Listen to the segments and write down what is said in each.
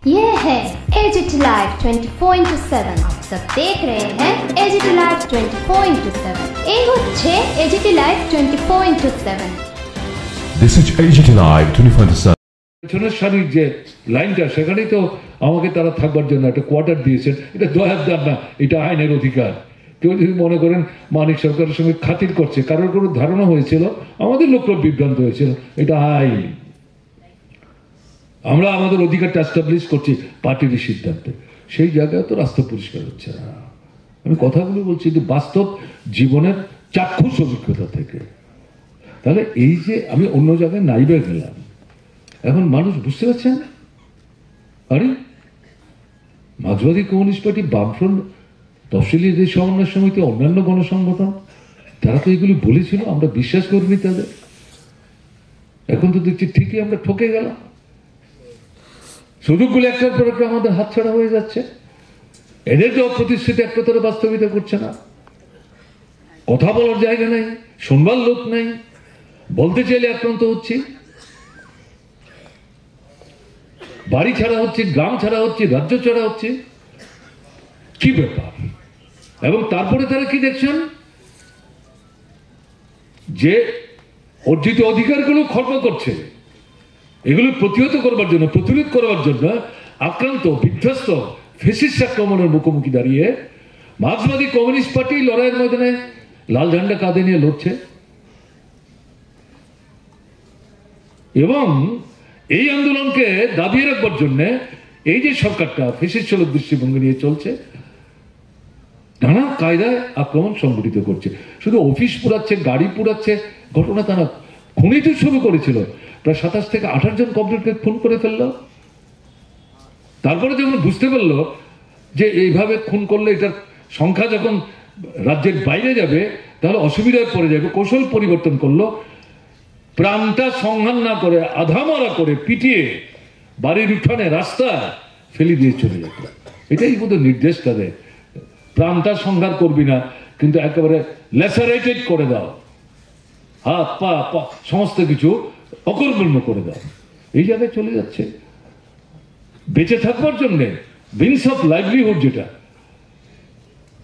ये है AGT live 24/7। आप सब देख रहे हैं एजीटी लाइव 24/7। এই হচ্ছে AGT live 24/7। This is AGT Live 24/7। পেছনের সারির যে লাইনটা সেখানেই তো আমাকে তারা থাকবার জন্য একটা কোয়ার্টার দিয়েছেন। এটা দয়ার দান না, এটা আইনের অধিকার। কেউ যদি মনে করেন মানিক সরকারের সঙ্গে খাতির করছে, কারোর কোনো ধারণা হয়েছিল, আমাদের লোকরা বিভ্রান্ত হয়েছিল, এটা আইন। আমরা আমাদের অধিকারটা এস্টাবলিশ করছি পার্টির সিদ্ধান্তে। সেই জায়গায় তো রাস্তা পরিষ্কার হচ্ছে না। আমি কথাগুলো বলছি যে বাস্তব জীবনের চাক্ষুষ অভিজ্ঞতা থেকে। তাহলে এই যে আমি অন্য জায়গায় নাইবে গেলাম, এখন মানুষ বুঝতে পারছেন, আরে মার্ক্সবাদী কমিউনিস্ট পার্টি, বামফ্রন্ট, তফসিলি দেশ সমন্বয় সমিতি, অন্যান্য গণসংগঠন, তারা তো এগুলি বলেছিল, আমরা বিশ্বাস করিনি তাদের। এখন তো দেখছি ঠিকই আমরা ঠকে গেলাম। সুযোগগুলো একটার পর একটা আমাদের হাতছাড়া হয়ে যাচ্ছে। এদের তো প্রতিশ্রুতি একটা তারা বাস্তবিত করছে না। কথা বলার জায়গা নেই, শুনবার লোক নেই, বলতে চাইলে আক্রান্ত হচ্ছি। বাড়ি ছাড়া হচ্ছে, গ্রাম ছাড়া হচ্ছে, রাজ্য ছাড়া হচ্ছে। কি ব্যাপার? এবং তারপরে তারা কি দেখছেন যে অর্জিত অধিকারগুলো খর্ব করছে। এগুলো প্রতিহত করবার জন্য, প্রতিরোধ করবার জন্য আক্রান্ত, বিধ্বস্ত ফ্যাসিস্ট আক্রমণের মুখোমুখি দাঁড়িয়ে মার্ক্সবাদী কমিউনিস্ট পার্টি লড়াইয়ের ময়দানে লাল ঝান্ডা কাঁধে নিয়ে লড়ছে। এবং এই আন্দোলনকে দাবিয়ে রাখবার জন্য এই যে সরকারটা ফ্যাসিস্ট সুলভ দৃষ্টিভঙ্গি নিয়ে চলছে, নানা কায়দায় আক্রমণ সংগঠিত করছে। শুধু অফিস পুরাচ্ছে, গাড়ি পুরাচ্ছে, ঘটনা তারা খুনি তো শুরু করেছিল। প্রায় 27 থেকে 28 জন কমরেডকে খুন করে ফেললো। তারপরে যখন বুঝতে পারলো যে এইভাবে খুন করলে এটার সংখ্যা যখন রাজ্যের বাইরে যাবে তাহলে অসুবিধায় পড়ে যাবে, কৌশল পরিবর্তন করলো। প্রাণটা সংহার না করে, আধামারা করে, পিটিয়ে বাড়ির উঠানে রাস্তায় ফেলে দিয়ে চলে যেত। এটাই বোধহয় নির্দেশ তাদের। প্রাণটা সংহার করবি না, কিন্তু একেবারে ল্যাসারেটেড করে দাও, হাত পা সমস্ত কিছু অকর্মণ্য করে দাও। এই জায়গায় চলে যাচ্ছে। বেঁচে থাকবার জন্যে মিনস অফ লাইভলিহুড যেটা,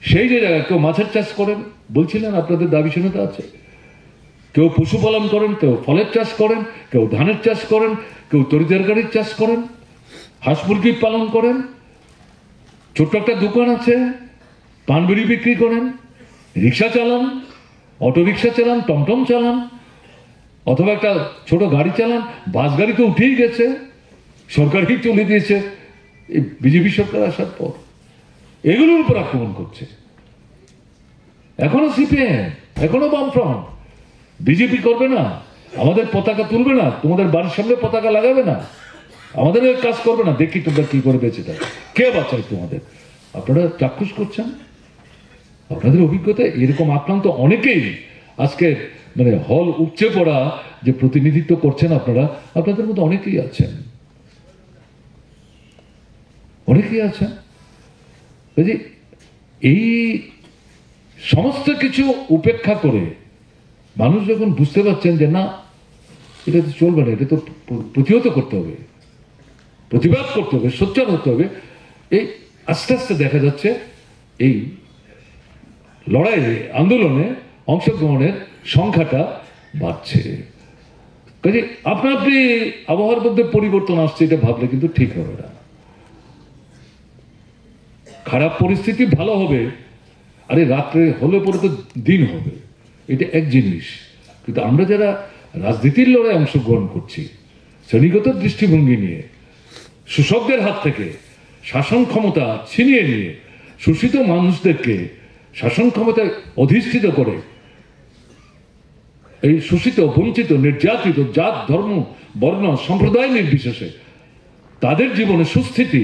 সেই যে জায়গায় কেউ মাছের চাষ করেন, বলছিলেন আপনাদের দাবি শুনেতে আছে, কেউ পশুপালন করেন, কেউ ফলের চাষ করেন, কেউ ধানের চাষ করেন, কেউ তরিতরকারির চাষ করেন, হাঁস মুরগির পালন করেন, ছোট্ট একটা দোকান আছে, পান বিড়ি বিক্রি করেন, রিক্সা চালান, অটো রিক্সা চালান, টমটম চালান, অথবা একটা ছোট গাড়ি চালান। বাস গাড়ি তো উঠেই গেছে, সরকারই চলে দিয়েছে এই বিজেপি সরকার আসার পর। এগুলোর উপর আক্রমণ করছে। এখনো সিপিএম, এখনো বামফ্রন্ট। বিজেপি করবে না, আমাদের পতাকা তুলবে না, তোমাদের বাড়ির সামনে পতাকা লাগাবে না, আমাদের কাজ করবে না, দেখি তোমরা কি করে বেঁচে থাকো, কে বাঁচায় তোমাদের। আপনারা চাক্ষুষ করছেন। আপনাদের অভিজ্ঞতা এরকম আক্রান্ত অনেকেই আজকে মানে হল উপচে পড়া যে প্রতিনিধিত্ব করছেন আপনারা, আপনাদের মধ্যে অনেকেই আছেন, অনেকেই আছেন। এই সমস্ত কিছু উপেক্ষা করে মানুষ যখন বুঝতে পারছেন যে না, এটা তো চলবে না, এটা তো প্রতিহত করতে হবে, প্রতিবাদ করতে হবে, সোচ্চার হতে হবে, এই আস্তে আস্তে দেখা যাচ্ছে এই লড়াইয়ে, আন্দোলনে অংশগ্রহণের সংখ্যাটা বাড়ছে। কাজে আপনা আপনি আবহাওয়ার মধ্যে পরিবর্তন আসছে এটা ভাবলে কিন্তু ঠিক হবে না। খারাপ পরিস্থিতি ভালো হবে, আরে রাত্রে হলে পরে তো দিন হবে, এটা এক জিনিস। কিন্তু আমরা যারা রাজনীতির লড়াই অংশগ্রহণ করছি শ্রেণীগত দৃষ্টিভঙ্গি নিয়ে, শোষকদের হাত থেকে শাসন ক্ষমতা ছিনিয়ে নিয়ে শোষিত মানুষদেরকে শাসন ক্ষমতায় অধিষ্ঠিত করে, এই শোষিত, বঞ্চিত, নির্যাতিত, জাত, ধর্ম, বর্ণ, সম্প্রদায় নির্বিশেষে তাদের জীবনে সুস্থিতি,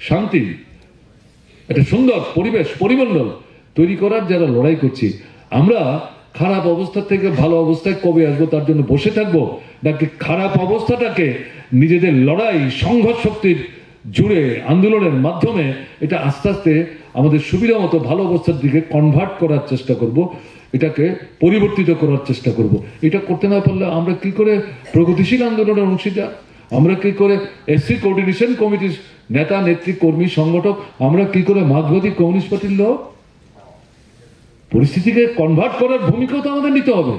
শান্তি, একটা সুন্দর পরিবেশ, পরিমণ্ডল তৈরি করার যারা লড়াই করছি, আমরা খারাপ অবস্থা থেকে ভালো অবস্থায় কবে আসবো তার জন্য বসে থাকবো, নাকি খারাপ অবস্থাটাকে নিজেদের লড়াই, সংঘর্ষ শক্তির জুড়ে আন্দোলনের মাধ্যমে এটা আস্তে আস্তে আমাদের সুবিধা মতো ভালো অবস্থার দিকে কনভার্ট করার চেষ্টা করব, এটাকে পরিবর্তিত করার চেষ্টা করব। এটা করতে না পারলে আমরা কি করে প্রগতিশীল আন্দোলনের অংশীদার? আমরা কি করে এসসি কোঅর্ডিনেশন কমিটির নেতা নেত্রী কর্মী সংগঠক, আমরা কি করে মার্ক্সবাদী কমিউনিস্ট পার্টির লোক? পরিস্থিতিকে কনভার্ট করার ভূমিকাও তো আমাদের নিতে হবে।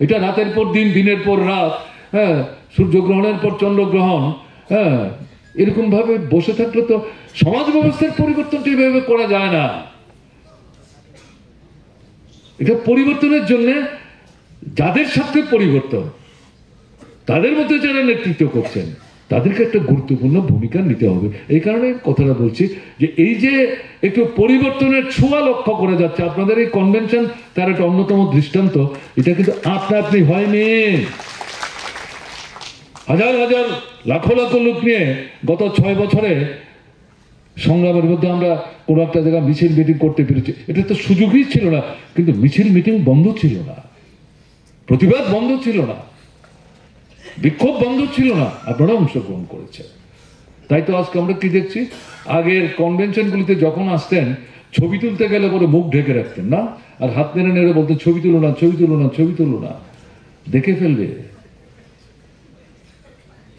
এটা রাতের পর দিন, দিনের পর রাত, হ্যাঁ, সূর্যগ্রহণের পর চন্দ্রগ্রহণ, হ্যাঁ, এরকম ভাবে বসে থাকলে তো সমাজ ব্যবস্থার পরিবর্তনটা এইভাবে করা যায় না। এটা পরিবর্তনের জন্য যাদের সাথে পরিবর্তন, তাদের মধ্যে যারা নেতৃত্ব করছেন, তাদেরকে একটা গুরুত্বপূর্ণ ভূমিকা নিতে হবে। এই কারণে কথাটা বলছি যে এই যে একটু পরিবর্তনের ছোঁয়া লক্ষ্য করে যাচ্ছে, আপনাদের এই কনভেনশন তার একটা অন্যতম দৃষ্টান্ত। এটা কিন্তু আপনি হয়নি, হাজার হাজার লাখো লাখো লোক নিয়ে গত 6 বছরে সংগ্রামের মধ্যে আমরা কোনো একটা জায়গায় মিছিল মিটিং করতে পেরেছি। এটা তো সুযোগই ছিল না, কিন্তু মিছিল মিটিং বন্ধ ছিল না, প্রতিবাদ বন্ধ ছিল না, বিক্ষোভ বন্ধ ছিল না, আপনারা অংশগ্রহণ করেছেন। তাই তো আজকে আমরা কি দেখছি, আগের কনভেনশনগুলিতে যখন আসতেন ছবি তুলতে গেলে পরে মুখ ঢেকে রাখতেন না, আর হাত নেড়ে নেড়ে বলতেন ছবি তুলো না, ছবি তুলো না, ছবি তুলো না, দেখে ফেলবে।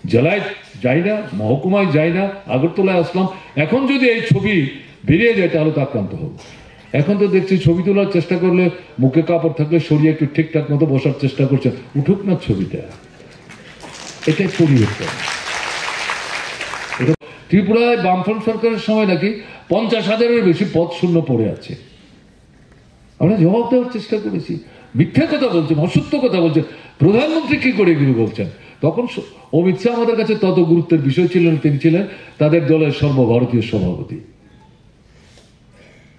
জেলায় যাই না, মহকুমায় যাই না, আগরতলায় আসলাম, এখন যদি এই ছবি বেরিয়ে যায় তাহলে তো আক্রান্ত হবো। এখন তো দেখছি ছবি তোলার চেষ্টা করলে মুখে কাপড় থাকলে সরিয়ে একটু ঠিকঠাক মতো বসার চেষ্টা করছেন, উঠুক না ছবিটা। এটাই পরিবর্তন। ত্রিপুরায় বামফ্রন্ট সরকারের সময় নাকি 50,000-এর বেশি পদ শূন্য পড়ে আছে। আমরা জবাব দেওয়ার চেষ্টা করেছি, মিথ্যা কথা বলছেন, অসত্য কথা বলছেন, প্রধানমন্ত্রী কি করে এগুলো বলছেন? তখন অমিত শাহ আমাদের কাছে তত গুরুত্বের বিষয় ছিলেন, তিনি ছিলেন তাদের দলের সর্বভারতীয় সভাপতি।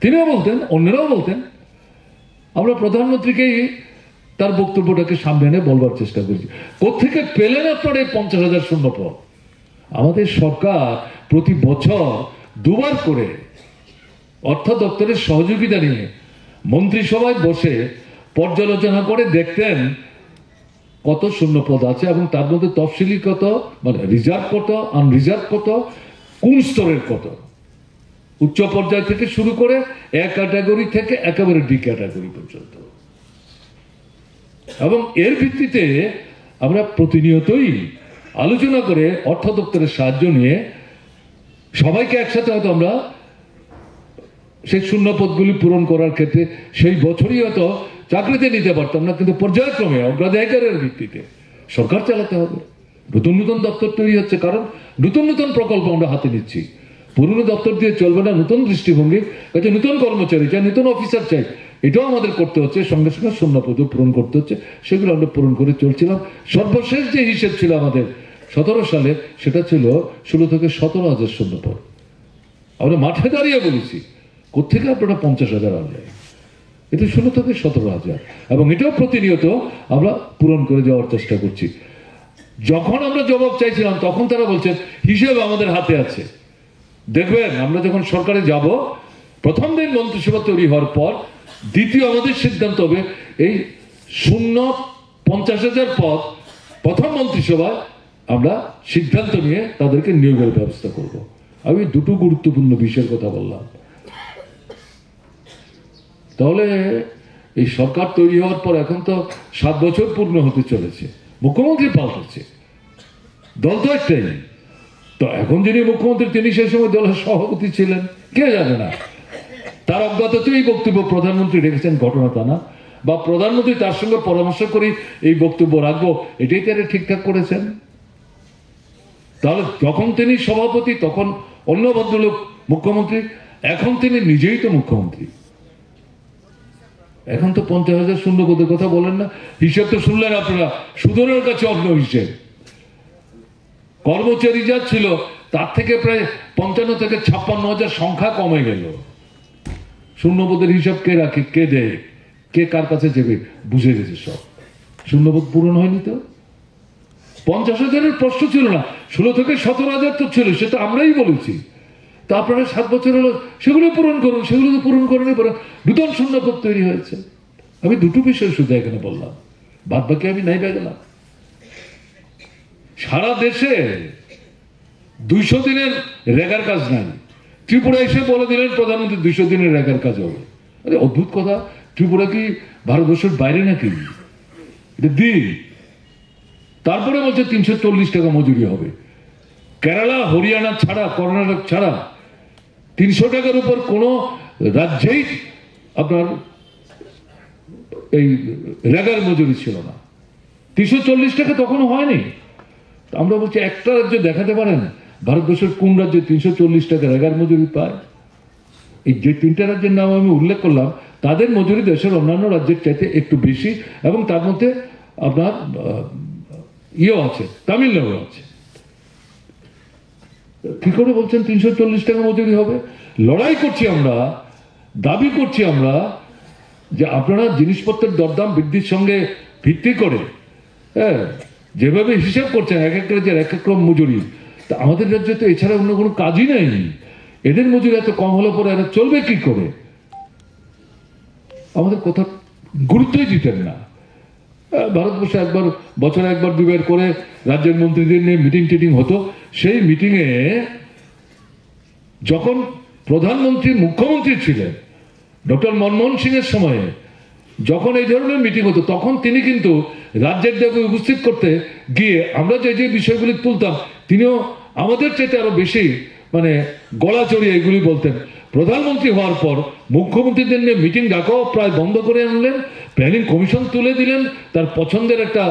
তিনিও বলতেন, অন্যরাও বলতেন। আমরা প্রধানমন্ত্রীকেই তার বক্তব্যটাকে সামনে এনে বলবার চেষ্টা করছি। কোত্থেকে পেলেন আপনারা এই 50,000 শূন্য পদ? আমাদের সরকার প্রতি বছর 2 বার করে অর্থ দপ্তরের সহযোগিতা নিয়ে মন্ত্রিসভায় বসে পর্যালোচনা করে দেখতেন কত শূন্য পদ আছে, এবং তার মধ্যে তফসিলি কত, মানে রিজার্ভ কত, আনরিজার্ভ কত, কোন স্তরের কত, উচ্চ পর্যায় থেকে শুরু করে A ক্যাটাগরি থেকে একেবারে D ক্যাটাগরি পর্যন্ত। এবং এর ভিত্তিতে আমরা প্রতিনিয়তই আলোচনা করে অর্থ দপ্তরের সাহায্য নিয়ে সবাইকে একসাথে হয়তো আমরা সেই শূন্য পদগুলি পূরণ করার ক্ষেত্রে সেই বছরই হয়তো চাকরিতে নিতে পারতাম না, কিন্তু পর্যায়ক্রমে অগ্রাধিকারের ভিত্তিতে সরকার চালাতে হবে। নতুন নতুন দপ্তর তৈরি হচ্ছে, কারণ নতুন নতুন প্রকল্প আমরা হাতে নিচ্ছি। পুরনো দপ্তর দিয়ে চলবে না, নতুন দৃষ্টিভঙ্গি, কাজে নতুন কর্মচারী চাই, নতুন অফিসার চাই, এটাও আমাদের করতে হচ্ছে। সঙ্গে সঙ্গে শূন্য পদও পূরণ করতে হচ্ছে, সেগুলো আমরা পূরণ করে চলছিলাম। সর্বশেষ যে হিসেব ছিল আমাদের 17 সালে, সেটা ছিল 16 থেকে 17,000 শূন্য পদ। আমরা মাঠে দাঁড়িয়ে বলেছি কোথেকে আপনারা 50,000 আনলেন? এটা 16 থেকে 17,000, এবং এটাও প্রতিনিয়ত আমরা পূরণ করে যাওয়ার চেষ্টা করছি। যখন আমরা জবাব চাইছিলাম তখন তারা বলছেন হিসেব আমাদের হাতে আছে। দেখবেন আমরা যখন সরকারে যাব, প্রথম দিন মন্ত্রিসভা তৈরি হওয়ার পর দ্বিতীয় আমাদের সিদ্ধান্ত হবে এই 50,000 পদ প্রথম মন্ত্রিসভায় আমরা সিদ্ধান্ত নিয়ে তাদেরকে নিয়োগের ব্যবস্থা করব। আমি দুটো গুরুত্বপূর্ণ বিষয়ের কথা বললাম। তাহলে এই সরকার তৈরি হওয়ার পর এখন তো 7 বছর পূর্ণ হতে চলেছে, মুখ্যমন্ত্রী পাল্টেছে, দল তো একটাই। তো এখন যিনি মুখ্যমন্ত্রী তিনি সেই সময় দলের সভাপতি ছিলেন, কে জানে না, তার অজ্ঞাততেই এই বক্তব্য প্রধানমন্ত্রী রেখেছেন, ঘটনা তা না, বা প্রধানমন্ত্রী তার সঙ্গে পরামর্শ করে এই বক্তব্য রাখবো, এটাই তারা ঠিকঠাক করেছেন। তাহলে যখন তিনি সভাপতি তখন অন্য ভদ্রলোক মুখ্যমন্ত্রী, এখন তিনি নিজেই তো মুখ্যমন্ত্রী। এখন তো 50,000 শূন্য পদের কথা বলেন না, হিসেব তো শুনলেন আপনারা, সুদনের কাছে অন্য হিসেব। কর্মচারী যা ছিল তার থেকে প্রায় 55 থেকে 56,000 সংখ্যা কমে গেল। শূন্যপদের হিসাব কে রাখে, কে দেয়, কে কার কাছে যাবে, বুঝে গেছে সব। শূন্যপদ পূরণ হয়নি তো। 50,000-এর প্রশ্ন ছিল না, 16 থেকে 17,000 তো ছিল, সেটা আমরাই বলেছি। তা আপনারা 7 বছর হলো সেগুলো পূরণ করুন, সেগুলো তো পূরণ করেনি, পরে নূতন শূন্যপদ তৈরি হয়েছে। আমি দুটো বিষয় শুধু এখানে বললাম, বাদ বাকি আমি নাই গেলাম। সারা দেশে 200 দিনের রেগার কাজ নাই। ত্রিপুরা এসে বলে দিলেন প্রধানমন্ত্রী 200 দিনের রেগার কাজ হবে। আরে অদ্ভুত কথা, ত্রিপুরা কি ভারতবর্ষের বাইরে নাকি? এটা দিন তারপরে বলছে 340 টাকা মজুরি হবে। কেরালা, হরিয়ানা ছাড়া, কর্ণাটক ছাড়া 300 টাকার উপর কোনো রাজ্যেই আপনার এই রেগার মজুরি ছিল না। 340 টাকা তখনও হয়নি। আমরা বলছি একটা রাজ্য দেখাতে পারেন ভারতবর্ষের কোন রাজ্যে 340 টাকা রেগার মজুরি পায়? এই যে 3টা রাজ্যের নাম আমি উল্লেখ করলাম, তাদের মজুরি দেশের অন্যান্য রাজ্যের চাইতে একটু বেশি, এবং তার মধ্যে আপনার ইয়েও আছে, তামিলনাড়ু আছে। কি করে বলছেন 340 টাকা মজুরি হবে? লড়াই করছি আমরা, দাবি করছি আমরা যে আপনারা জিনিসপত্রের দরদাম বৃদ্ধির সঙ্গে ভিত্তি করে যেভাবে হিসাব করছেন এক এক রাজ্যের এক এক রকম মজুরি, তা আমাদের রাজ্যে তো এছাড়া অন্য কোনো কাজই নেই। এদের মজুরি এত কম হলে পরে এরা চলবে কি করে? আমাদের কথা গুরুত্বই দিতেন না। ভারতবর্ষে একবার বছরে একবার দুবার করে রাজ্যের মন্ত্রীদের নিয়ে মিটিং টিটিং হতো। সেই মিটিংয়ে যখন প্রধানমন্ত্রী মুখ্যমন্ত্রী ছিলেন ডক্টর মনমোহন সিং এর সময়ে, যখন এই ধরনের মিটিং হতো, তখন তিনি কিন্তু রাজ্যের দাবি উপস্থিত করতে গিয়ে আমরা যে যে বিষয়গুলি তুলতাম, তিনিও আমাদের চাইতে আরো বেশি মানে গলা চড়িয়ে এগুলি বলতেন। প্রধানমন্ত্রী হওয়ার পর মুখ্যমন্ত্রীদের নিয়ে মিটিং ডাকাও প্রায় বন্ধ করে আনলেন, প্ল্যানিং কমিশন তুলে দিলেন, তার পছন্দের একটা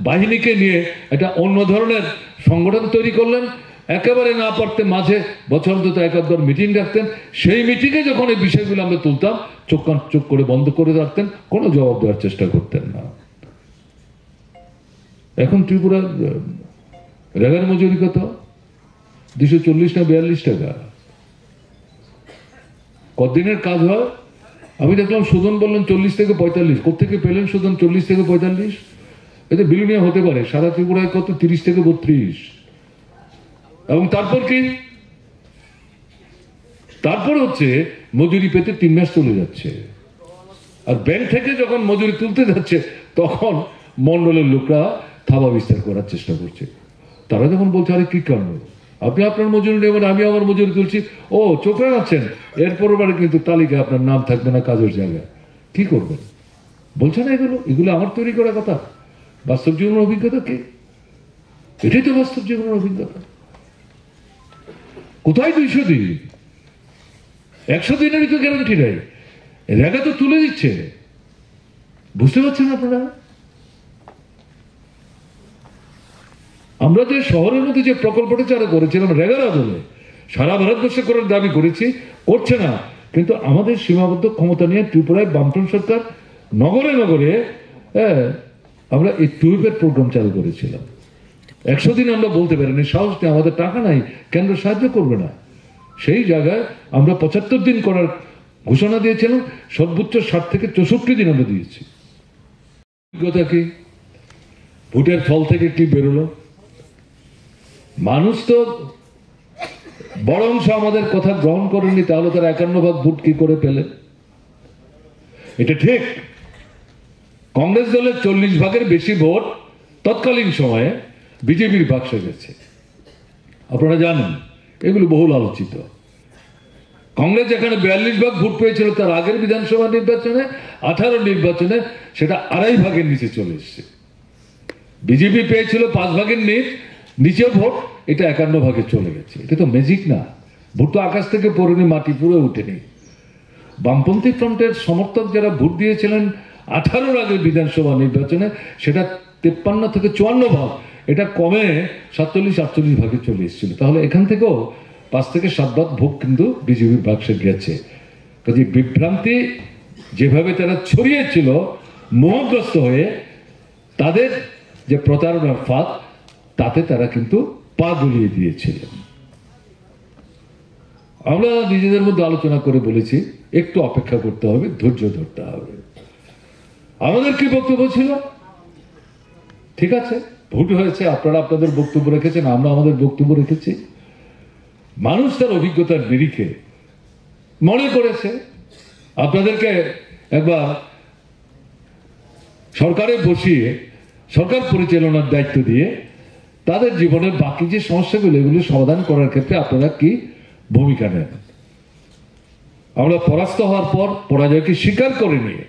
বাহিনীকে নিয়ে একটা অন্য ধরনের সংগঠন তৈরি করলেন। একেবারে না পারতে মাঝে বছর অন্তত একবার মিটিং ডাকতেন। সেই মিটিংয়ে যখন এই বিষয়গুলো আমরা তুলতাম, চোখ কান চোখ করে বন্ধ করে রাখতেন, কোনো জবাব দেওয়ার চেষ্টা করতেন না। এখন ত্রিপুরার রেগার মজুরি কত? 240 না 42 টাকা। কতদিনের কাজ হয়? আমি দেখলাম সুদন বললেন 40 থেকে 45। কোথেকে পেলেন সুদন 40 থেকে 45? এতে বিলুনিয়া হতে পারে। সারা ত্রিপুরায় কত? 30 থেকে 32। এবং তারপর কি? তারপর হচ্ছে মজুরি পেতে 3 মাস চলে যাচ্ছে। আর ব্যাংক থেকে যখন মজুরি তুলতে যাচ্ছে, তখন মন্ডলের লোকরা থাবা বিস্তার করার চেষ্টা করছে। তারা যখন বলছে আরে কি কারণ, আপনি আপনার মজুরি নেবেন, আমি আমার মজুরি তুলছি, ও চোখ রাখাচ্ছেন, এরপর কিন্তু তালিকায় আপনার নাম থাকবে না কাজের জায়গায়, কি করবেন? বলছে না এগুলো আমার তৈরি করা কথা। বাস্তব জীবনের অভিজ্ঞতা কি? এটাই তো বাস্তব জীবনের অভিজ্ঞতা। কোথায় 200 দিন? 100 দিনেরই তো গ্যারান্টি নেই। রেগা তো তুলে দিচ্ছে, বুঝতে পারছেন আপনারা? আমরা যে শহরের মধ্যে যে প্রকল্পটা চালু করেছিলাম রেগার আদলে, সারা ভারতবর্ষে করার দাবি করেছি, করছে না। কিন্তু আমাদের সীমাবদ্ধ ক্ষমতা নিয়ে ত্রিপুরায় বামফ্রন্ট সরকার নগরে নগরে আমরা এই টুইপের প্রোগ্রাম চালু করেছিলাম। 100 দিন আমরা বলতে পারিনি, সাহস নেই, আমাদের টাকা নাই, কেন্দ্র সাহায্য করবে না। সেই জায়গায় আমরা 75 দিন করার ঘোষণা দিয়েছিলাম, সর্বোচ্চ 60 থেকে 64 দিন আমরা দিয়েছি। অভিজ্ঞতা কি? ভোটের ফল থেকে কি বেরোলো? মানুষ তো বড় অংশ আমাদের কথা গ্রহণ করেনি, তাহলে তার 51 ভাগ ভোট কি করে পেলেন? এটা ঠিক, কংগ্রেস দলের 40 ভাগের বেশি ভোট তৎকালীন সময়ে বিজেপির বাক্সে গেছে। আপনারা জানেন, এগুলো বহুল আলোচিত। কংগ্রেস যেখানে 42 ভাগ ভোট পেয়েছিল তার আগের বিধানসভা নির্বাচনে, 18 নির্বাচনে সেটা 2.5 ভাগের নিচে চলে এসছে। বিজেপি পেয়েছিল 5 ভাগের নিচে ভোট, এটা 51 ভাগে চলে গেছে। এটা তো ম্যাজিক না, ভোট তো আকাশ থেকে পড়েনি, মাটি পুরো উঠেনি। বামপন্থী ফ্রন্টের সমর্থক যারা ভোট দিয়েছিলেন 18 আগের বিধানসভা নির্বাচনে, সেটা 53 থেকে 54 ভাগ, এটা কমে 47-48 ভাগে চলে এসেছিল। তাহলে এখান থেকেও 5 থেকে 7 ভাগ ভোট কিন্তু বিজেপির বাক্সে গেছে। কাজে বিভ্রান্তি যেভাবে তারা ছড়িয়েছিল মোহগ্রস্ত হয়ে, তাদের যে প্রতারণার ফাঁদ, তাতে তারা কিন্তু পা গলিয়ে দিয়েছিলেন। আমরা নিজেদের মধ্যে আলোচনা করে বলেছি একটু অপেক্ষা করতে হবে, ধৈর্য ধরতে হবে। আমাদের কি বক্তব্য ছিল? ঠিক আছে, ভোট হয়েছে, আপনারা আপনাদের বক্তব্য রেখেছেন, আমরা আমাদের বক্তব্য রেখেছি। মানুষ তার অভিজ্ঞতার নিরিখে মনে করেছে আপনাদেরকে একবার সরকারে বসিয়ে সরকার পরিচালনার দায়িত্ব দিয়ে তাদের জীবনের বাকি যে সমস্যাগুলো, এগুলো সমাধান করার ক্ষেত্রে আপনারা কি ভূমিকা নেন। আমরা পরাস্ত হওয়ার পর পরাজয়কে স্বীকার করে নিয়ে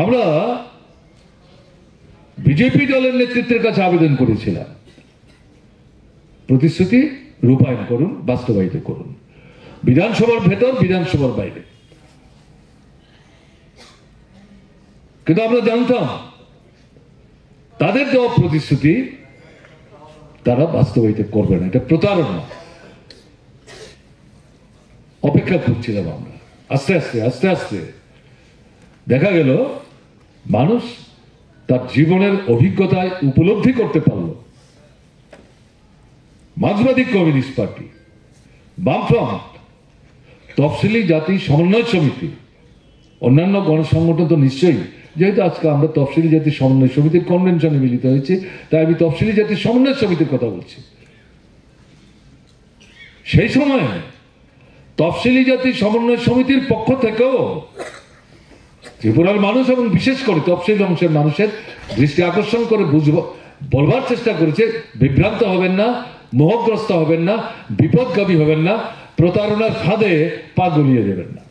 আমরা বিজেপি দলের নেতৃত্বের কাছে আবেদন করেছিলাম, প্রতিশ্রুতি রূপায়ণ করুন, বাস্তবায়িত করুন, বিধানসভার ভেতর, বিধানসভার বাইরে। কিন্তু আমরা জানতাম তাদের দেওয়া প্রতিশ্রুতি তারা বাস্তবায়িত করবে না, এটা প্রতারণা। অপেক্ষা করছিলাম আমরা। আস্তে আস্তে আস্তে আস্তে দেখা গেল মানুষ তার জীবনের অভিজ্ঞতায় উপলব্ধি করতে পারল মার্ক্সবাদী কমিউনিস্ট পার্টি, বামফ্রন্ট, তফসিলি জাতি সমন্বয় সমিতি, অন্যান্য গণসংগঠন তো নিশ্চয়ই, যেহেতু আজকে আমরা তফসিলি জাতি সমন্বয় সমিতির কনভেনশনে মিলিত হয়েছি, তাই আমি তফসিলি জাতি সমন্বয় সমিতির কথা বলছি। সেই সময় তফসিলি জাতি সমন্বয় সমিতির পক্ষ থেকেও ত্রিপুরার মানুষ এবং বিশেষ করে তফসিলি অংশের মানুষের দৃষ্টি আকর্ষণ করে বলবার চেষ্টা করেছে, বিভ্রান্ত হবেন না, মোহগ্রস্ত হবেন না, বিপদগামী হবেন না, প্রতারণার ফাঁদে পা গলিয়ে দেবেন না।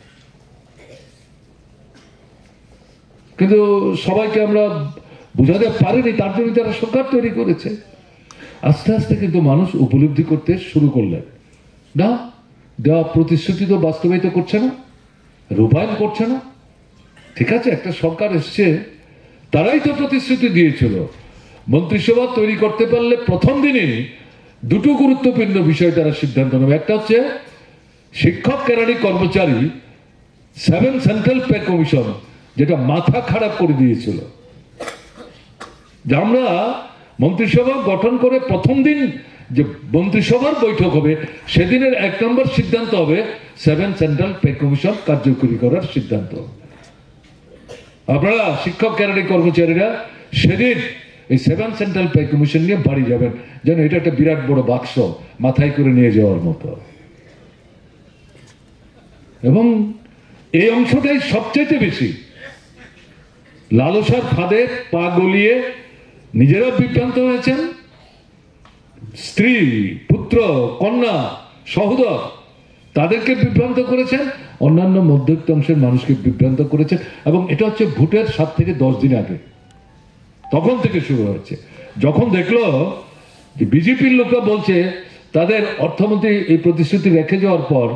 কিন্তু সবাইকে আমরা বুঝাতে পারিনি, তার জন্য তারা সরকার তৈরি করেছে। আস্তে আস্তে কিন্তু মানুষ উপলব্ধি করতে শুরু করলেন, না দেওয়া প্রতিশ্রুতি তো বাস্তবায়িত করছে না, রূপায়ণ করছে না। ঠিক আছে, একটা সরকার এসছে, তারাই তো প্রতিশ্রুতি দিয়েছিল। মন্ত্রিসভা তৈরি করতে পারলে প্রথম দিনই দুটো গুরুত্বপূর্ণ বিষয় তারা সিদ্ধান্ত নেবে। একটা হচ্ছে শিক্ষক কেরানি কর্মচারী 7 সেন্ট্রাল পে কমিশন, যেটা মাথা খারাপ করে দিয়েছিল, যে আমরা মন্ত্রিসভা গঠন করে প্রথম দিন যে মন্ত্রিসভার বৈঠক হবে সেদিনের 1 নম্বর সিদ্ধান্ত হবে 7 সেন্ট্রাল পে কমিশন কার্যকরী করার সিদ্ধান্ত। আপনারা শিক্ষক কেরানি কর্মচারীরা সেদিন এই 7 সেন্ট্রাল পে কমিশন নিয়ে বাড়ি যাবেন, যেন এটা একটা বিরাট বড় বাক্স মাথায় করে নিয়ে যাওয়ার মতো। এবং এই অংশটাই সবচেয়ে বেশি লালসার ফাঁদে পা গলিয়ে নিজেরা বিভ্রান্ত হয়েছেন, স্ত্রী, পুত্র, কন্যা, সহোদর তাদেরকে বিভ্রান্ত করেছেন, অন্যান্য মধ্যবিত্ত অংশের মানুষকে বিভ্রান্ত করেছেন। এবং এটা হচ্ছে ভোটের 7 থেকে 10 দিন আগে, তখন থেকে শুরু হচ্ছে। যখন দেখলো যে বিজেপির লোকরা বলছে তাদের অর্থমন্ত্রী এই প্রতিশ্রুতি রেখে যাওয়ার পর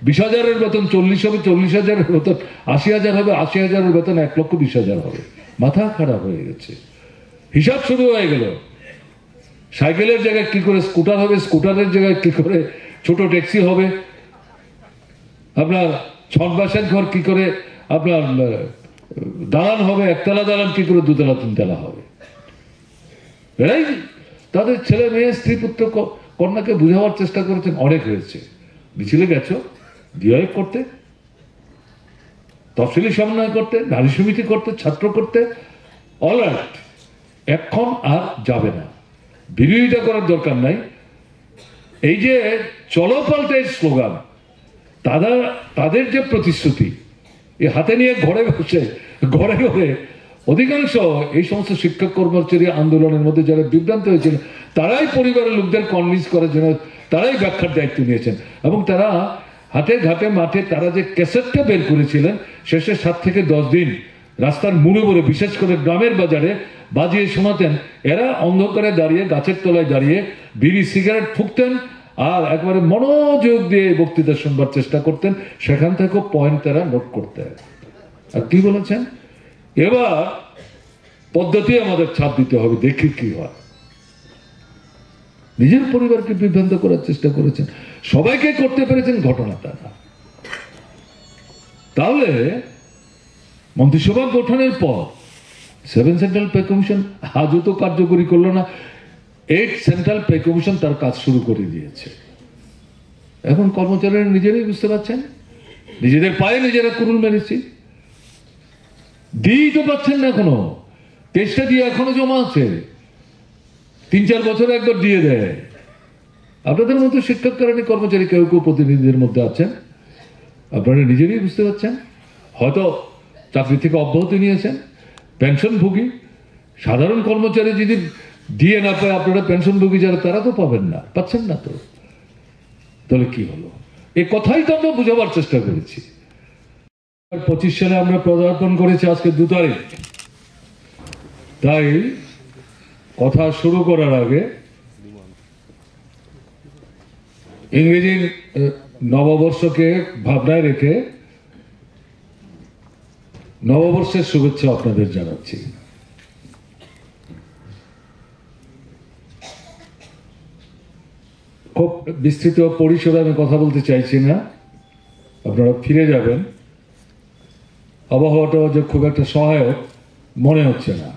20,000-এর বেতন 40 হবে, 40,000-এর বেতন 80,000 হবে, 80,000-এর বেতন 1,20,000 হবে, মাথা খারাপ হয়ে গেছে। হিসাব শুরু হয়ে গেল, সাইকেলের জায়গায় কি করে স্কুটার হবে, স্কুটারের জায়গায় কি করে ছোট ট্যাক্সি হবে, আপনার ছটবাসের ঘর কি করে আপনার দালান হবে, একতলা দালান কি করে 2তলা 3তলা হবে। এরাই তাদের ছেলে মেয়ে, স্ত্রী, পুত্র, কন্যাকে বুঝাবার চেষ্টা করেছেন। অনেক হয়েছে, মিছিলে গেছো ডিআইএফ করতে, তফসিলি সমন্বয় করতে, নারী সমিতি করতে, ছাত্র করতে, অল রাইট, এখন আর যাবে না, বিরোধিতা করার দরকার নাই। এই যে চলো পাল্টে স্লোগান, তাদের যে প্রতিশ্রুতি এই হাতে নিয়ে ঘরে বসে ঘরে ঘরে অধিকাংশ এই সমস্ত শিক্ষক কর্মচারী আন্দোলনের মধ্যে যারা বিভ্রান্ত হয়েছিল তারাই পরিবারের লোকদের কনভিন্স করার জন্য তারাই ব্যাখ্যার দায়িত্ব নিয়েছেন। এবং তারা হাটে ঘাটে মাঠে তারা যে ক্যাসেটটা বের করেছিলেন শেষে 7 থেকে 10 দিন রাস্তার মুড়ে মুড়ে, বিশেষ করে গ্রামের বাজারে বাজিয়ে শোনাতেন। এরা অন্ধকারে দাঁড়িয়ে, গাছের তলায় দাঁড়িয়ে বিড়ি সিগারেট ফুঁকতেন আর একবারে মনোযোগ দিয়ে বক্তৃতা শুনবার চেষ্টা করতেন। সেখান থেকেও পয়েন্ট তারা নোট করতেন। আর কি বলেছেন, এবার পদ্ধতি আমাদের ছাপ দিতে হবে, দেখি কি হয়। নিজের পরিবারকে বিভ্রান্ত করার চেষ্টা করেছেন, সবাইকে করতে পেরেছেন, ঘটনাটা না। তাহলে মন্ত্রিসভা গঠনের পর 7 সেন্ট্রাল পে কমিশন আজও তো কার্যকরী করলো না। 8 সেন্ট্রাল পে কমিশন তার কাজ শুরু করে দিয়েছে। এখন কর্মচারীরা নিজেরাই বুঝতে পারছেন, নিজেদের পায়ে নিজেরা কুরুল মেরেছি। দিয়েই তো পাচ্ছেন না এখনো, টেস্টটা দিয়ে এখনো জমা আছে, 3-4 বছরে একবার দিয়ে দেয়। আপনাদের মতো শিক্ষক কেরানি কর্মচারী কেউ কেউ প্রতিনিধিদের মধ্যে আছেন, আপনারা নিজেরাই বুঝতে পারছেন, হয়তো চাকরি থেকে অব্যাহতি নিয়েছেন, পেনশনভোগী। সাধারণ কর্মচারী যদি দিয়ে না পায়, আপনারা পেনশনভোগী যারা তারা তো পাবেন না, পাচ্ছেন না তো। তাহলে কি হলো, এই কথাই তো আমরা বুঝাবার চেষ্টা করেছি। 2025 সালে আমরা পদার্পণ করেছি আজকে 2 তারিখ। তাই কথা শুরু করার আগে ইংরেজি নববর্ষকে ভাবনায় রেখে নববর্ষের শুভেচ্ছা আপনাদের জানাচ্ছি। খুব বিস্তৃত পরিসরে আমি কথা বলতে চাইছি না, আপনারা ফিরে যাবেন। আবহাওয়াটা যে খুব একটা সহায়ক মনে হচ্ছে না,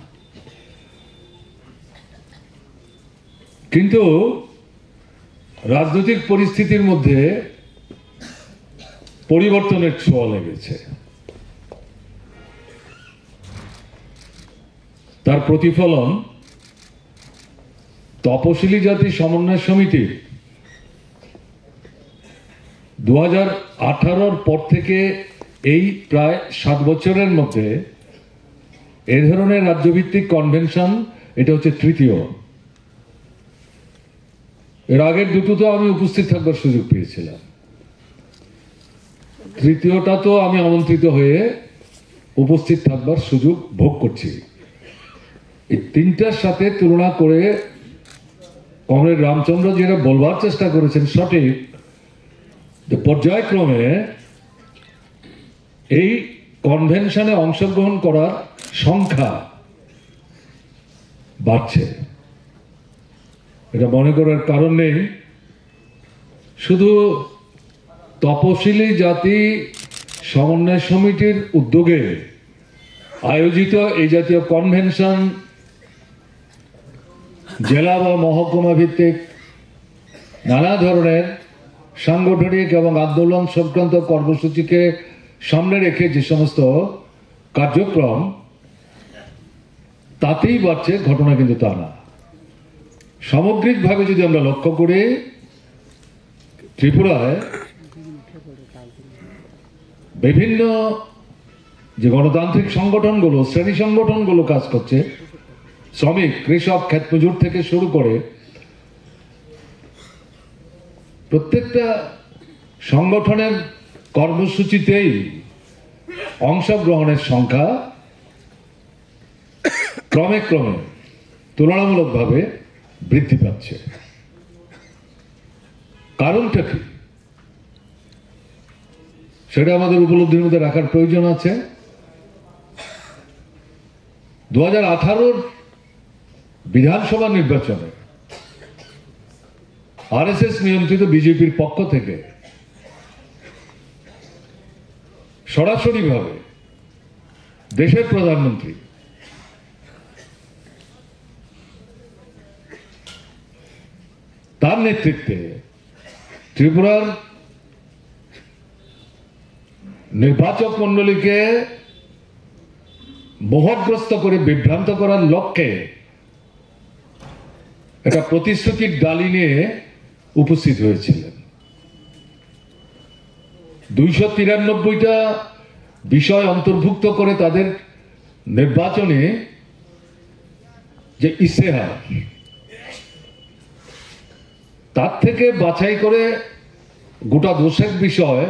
কিন্তু রাজনৈতিক পরিস্থিতির মধ্যে পরিবর্তনের ছোঁয়া লেগেছে। তার প্রতিফলন তপশিলি জাতি সমন্বয় সমিতি 2018-র পর থেকে এই প্রায় 7 বছরের মধ্যে এই ধরনের রাজ্যভিত্তিক কনভেনশন এটা হচ্ছে তৃতীয়। এর আগের দুটো তো আমি উপস্থিত থাকবার সুযোগ পেয়েছিলাম, তৃতীয়টা তো আমি আমন্ত্রিত হয়ে উপস্থিত থাকবার সুযোগ ভোগ করছি। এই তিনটার সাথে তুলনা করে কমরেড রামচন্দ্র যেটা বলবার চেষ্টা করেছেন সঠিক, যে পর্যায়ক্রমে এই কনভেনশনে অংশগ্রহণ করার সংখ্যা বাড়ছে। এটা মনে করার কারণ নেই, শুধু তপশিলি জাতি সমন্বয় সমিতির উদ্যোগে আয়োজিত এই জাতীয় কনভেনশন জেলা বা মহকুমা ভিত্তিক নানা ধরনের সাংগঠনিক এবং আন্দোলন সংক্রান্ত কর্মসূচিকে সামনে রেখে যে সমস্ত কার্যক্রম, তাতেই বাড়ছে ঘটনা কিন্তু তা না। সামগ্রিকভাবে যদি আমরা লক্ষ্য করি, ত্রিপুরায় বিভিন্ন যে গণতান্ত্রিক সংগঠনগুলো, শ্রেণী সংগঠনগুলো কাজ করছে, শ্রমিক, কৃষক, ক্ষেতমজুর থেকে শুরু করে প্রত্যেকটা সংগঠনের কর্মসূচিতেই অংশগ্রহণের সংখ্যা ক্রমে ক্রমে তুলনামূলকভাবে বৃদ্ধি পাচ্ছে। কারণটা কি সেটা আমাদের উপলব্ধির মধ্যে রাখার প্রয়োজন আছে। 2018-র বিধানসভা নির্বাচনে আরএসএস নিয়ন্ত্রিত বিজেপির পক্ষ থেকে সরাসরিভাবে দেশের প্রধানমন্ত্রী তার নেতৃত্বে ত্রিপুরার নির্বাচক মন্ডলীকে মোহগ্রস্ত করে বিভ্রান্ত করার লক্ষ্যে একটা প্রতিশ্রুতির ডালি নিয়ে উপস্থিত হয়েছিলেন। 293টা বিষয় অন্তর্ভুক্ত করে তাদের নির্বাচনে যে ইশতেহার, তার থেকে বাছাই করে গোটা 200 বিষয়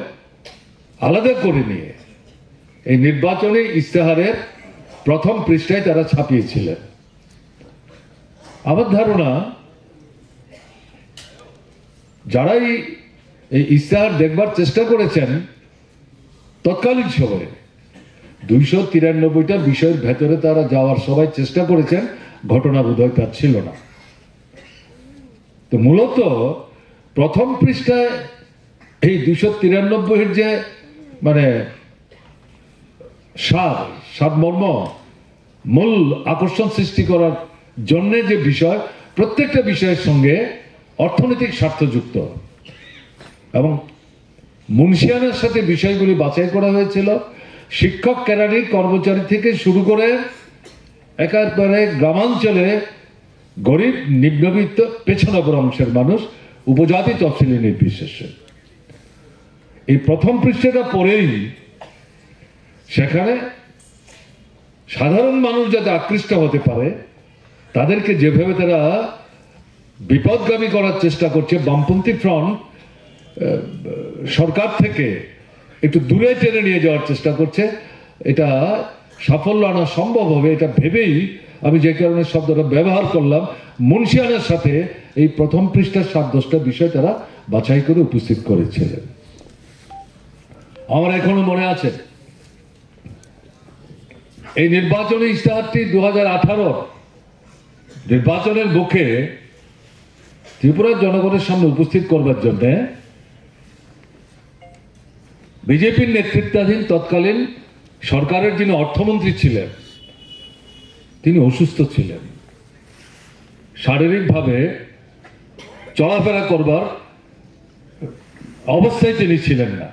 আলাদা করে নিয়ে এই নির্বাচনী ইশতেহারের প্রথম পৃষ্ঠায় তারা ছাপিয়েছিলেন। আমার ধারণা যারাই এই ইশতেহার দেখবার চেষ্টা করেছেন তৎকালীন সময়ে 293টা বিষয়ের ভেতরে তারা যাওয়ার সবাই চেষ্টা করেছেন, ঘটনা বোধহয় তার ছিল না। তো মূলত প্রথম পৃষ্ঠায় এই 293-এর যে মানে সারমর্ম, মূল আকর্ষণ সৃষ্টি করার জন্য যে বিষয়, প্রত্যেকটা বিষয়ের সঙ্গে অর্থনৈতিক স্বার্থ যুক্ত এবং মুন্সিয়ানের সাথে বিষয়গুলি বাছাই করা হয়েছিল। শিক্ষক, কেরানি, কর্মচারী থেকে শুরু করে একেবারে গ্রামাঞ্চলে গরিব, নিম্নবিত্ত, পেছনবর অংশের মানুষ, উপজাতি, তফসিলি নির্বিশেষে। এই প্রথম পৃষ্ঠাটা পড়েই সেখানে সাধারণ মানুষ যাতে আকৃষ্ট হতে পারে, তাদেরকে যেভাবে তারা বিপদগামী করার চেষ্টা করছে, বামপন্থী ফ্রন্ট সরকার থেকে একটু দূরে টেনে নিয়ে যাওয়ার চেষ্টা করছে, এটা সাফল্য আনা সম্ভব হবে এটা ভেবেই আমি যে কারণে শব্দটা ব্যবহার করলাম, মুন্সিয়ানের সাথে এই প্রথম পৃষ্ঠার 7-10টা বিষয় তারা বাছাই করে উপস্থিত করেছিলেন। আমার এখনো মনে আছে এই নির্বাচনী ইশতেহারটি 2018 নির্বাচনের মুখে ত্রিপুরার জনগণের সামনে উপস্থিত করবার জন্য বিজেপির নেতৃত্বাধীন তৎকালীন সরকারের যিনি অর্থমন্ত্রী ছিলেন তিনি অসুস্থ ছিলেন, শারীরিকভাবে চলাফেরা করবার অবস্থায় তিনি ছিলেন না।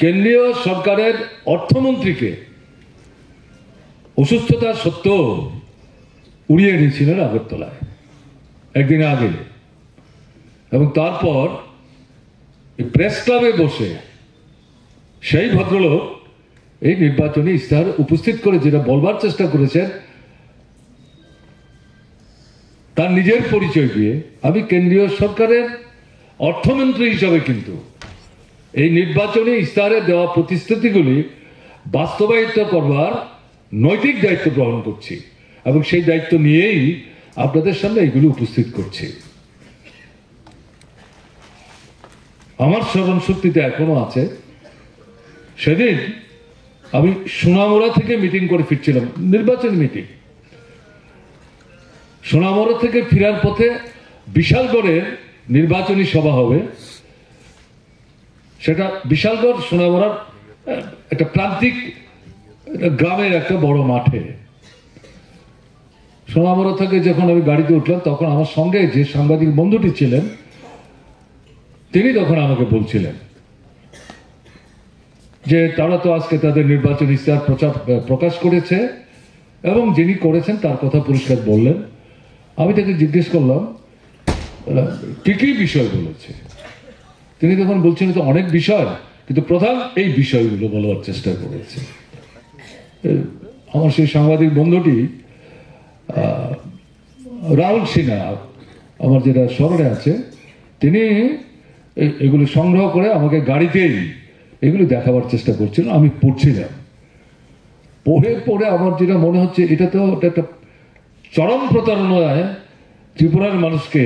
কেন্দ্রীয় সরকারের অর্থমন্ত্রীকে অসুস্থতা সত্ত্বেও উড়িয়ে নিয়েছিলেন আগরতলায় একদিন আগে, এবং তারপর প্রেস ক্লাবে বসে সেই ভদ্রলোক এই নির্বাচনী ইশতেহার উপস্থিত করে যেটা বলবার চেষ্টা করেছেন তার নিজের পরিচয় দিয়ে, আমি কেন্দ্রীয় সরকারের অর্থমন্ত্রী হিসাবে কিন্তু এই নির্বাচনী ইশতেহারে দেওয়া প্রতিশ্রুতিগুলি বাস্তবায়িত করবার নৈতিক দায়িত্ব গ্রহণ করছি এবং সেই দায়িত্ব নিয়েই আপনাদের সামনে এগুলি উপস্থিত করছি। আমার স্মরণ শক্তিতে এখনো আছে, সেদিন আমি সোনামুড়া থেকে মিটিং করে ফিরছিলাম, নির্বাচনী মিটিং। সোনামুড়া থেকে ফেরার পথে বিশালগড়ের নির্বাচনী সভা হবে, সেটা বিশালগড় সোনামুড়ার একটা প্রান্তিক গ্রামের একটা বড় মাঠে। সোনামুড়া থেকে যখন আমি গাড়িতে উঠলাম তখন আমার সঙ্গে যে সাংবাদিক বন্ধুটি ছিলেন তিনি তখন আমাকে বলছিলেন যে তারা তো আজকে তাদের নির্বাচন ইশতেহার প্রকাশ করেছে এবং যিনি করেছেন তার কথা পরিষ্কার বললেন। আমি তাকে জিজ্ঞেস করলাম কি কি বিষয় বলেছে, তিনি তখন বলছেন তো অনেক বিষয়, কিন্তু প্রধান এই বিষয়গুলো বলার চেষ্টা করেছে। আমার সেই সাংবাদিক বন্ধুটি রাহুল সিনহা, আমার যেটা স্মরণে আছে, তিনি এগুলো সংগ্রহ করে আমাকে গাড়িতেই এগুলো দেখাবার চেষ্টা করছিলেন। আমি পড়ছিলাম, পড়ে আমার যেটা মনে হচ্ছে এটা তো একটা চরম প্রতারণায় ত্রিপুরার মানুষকে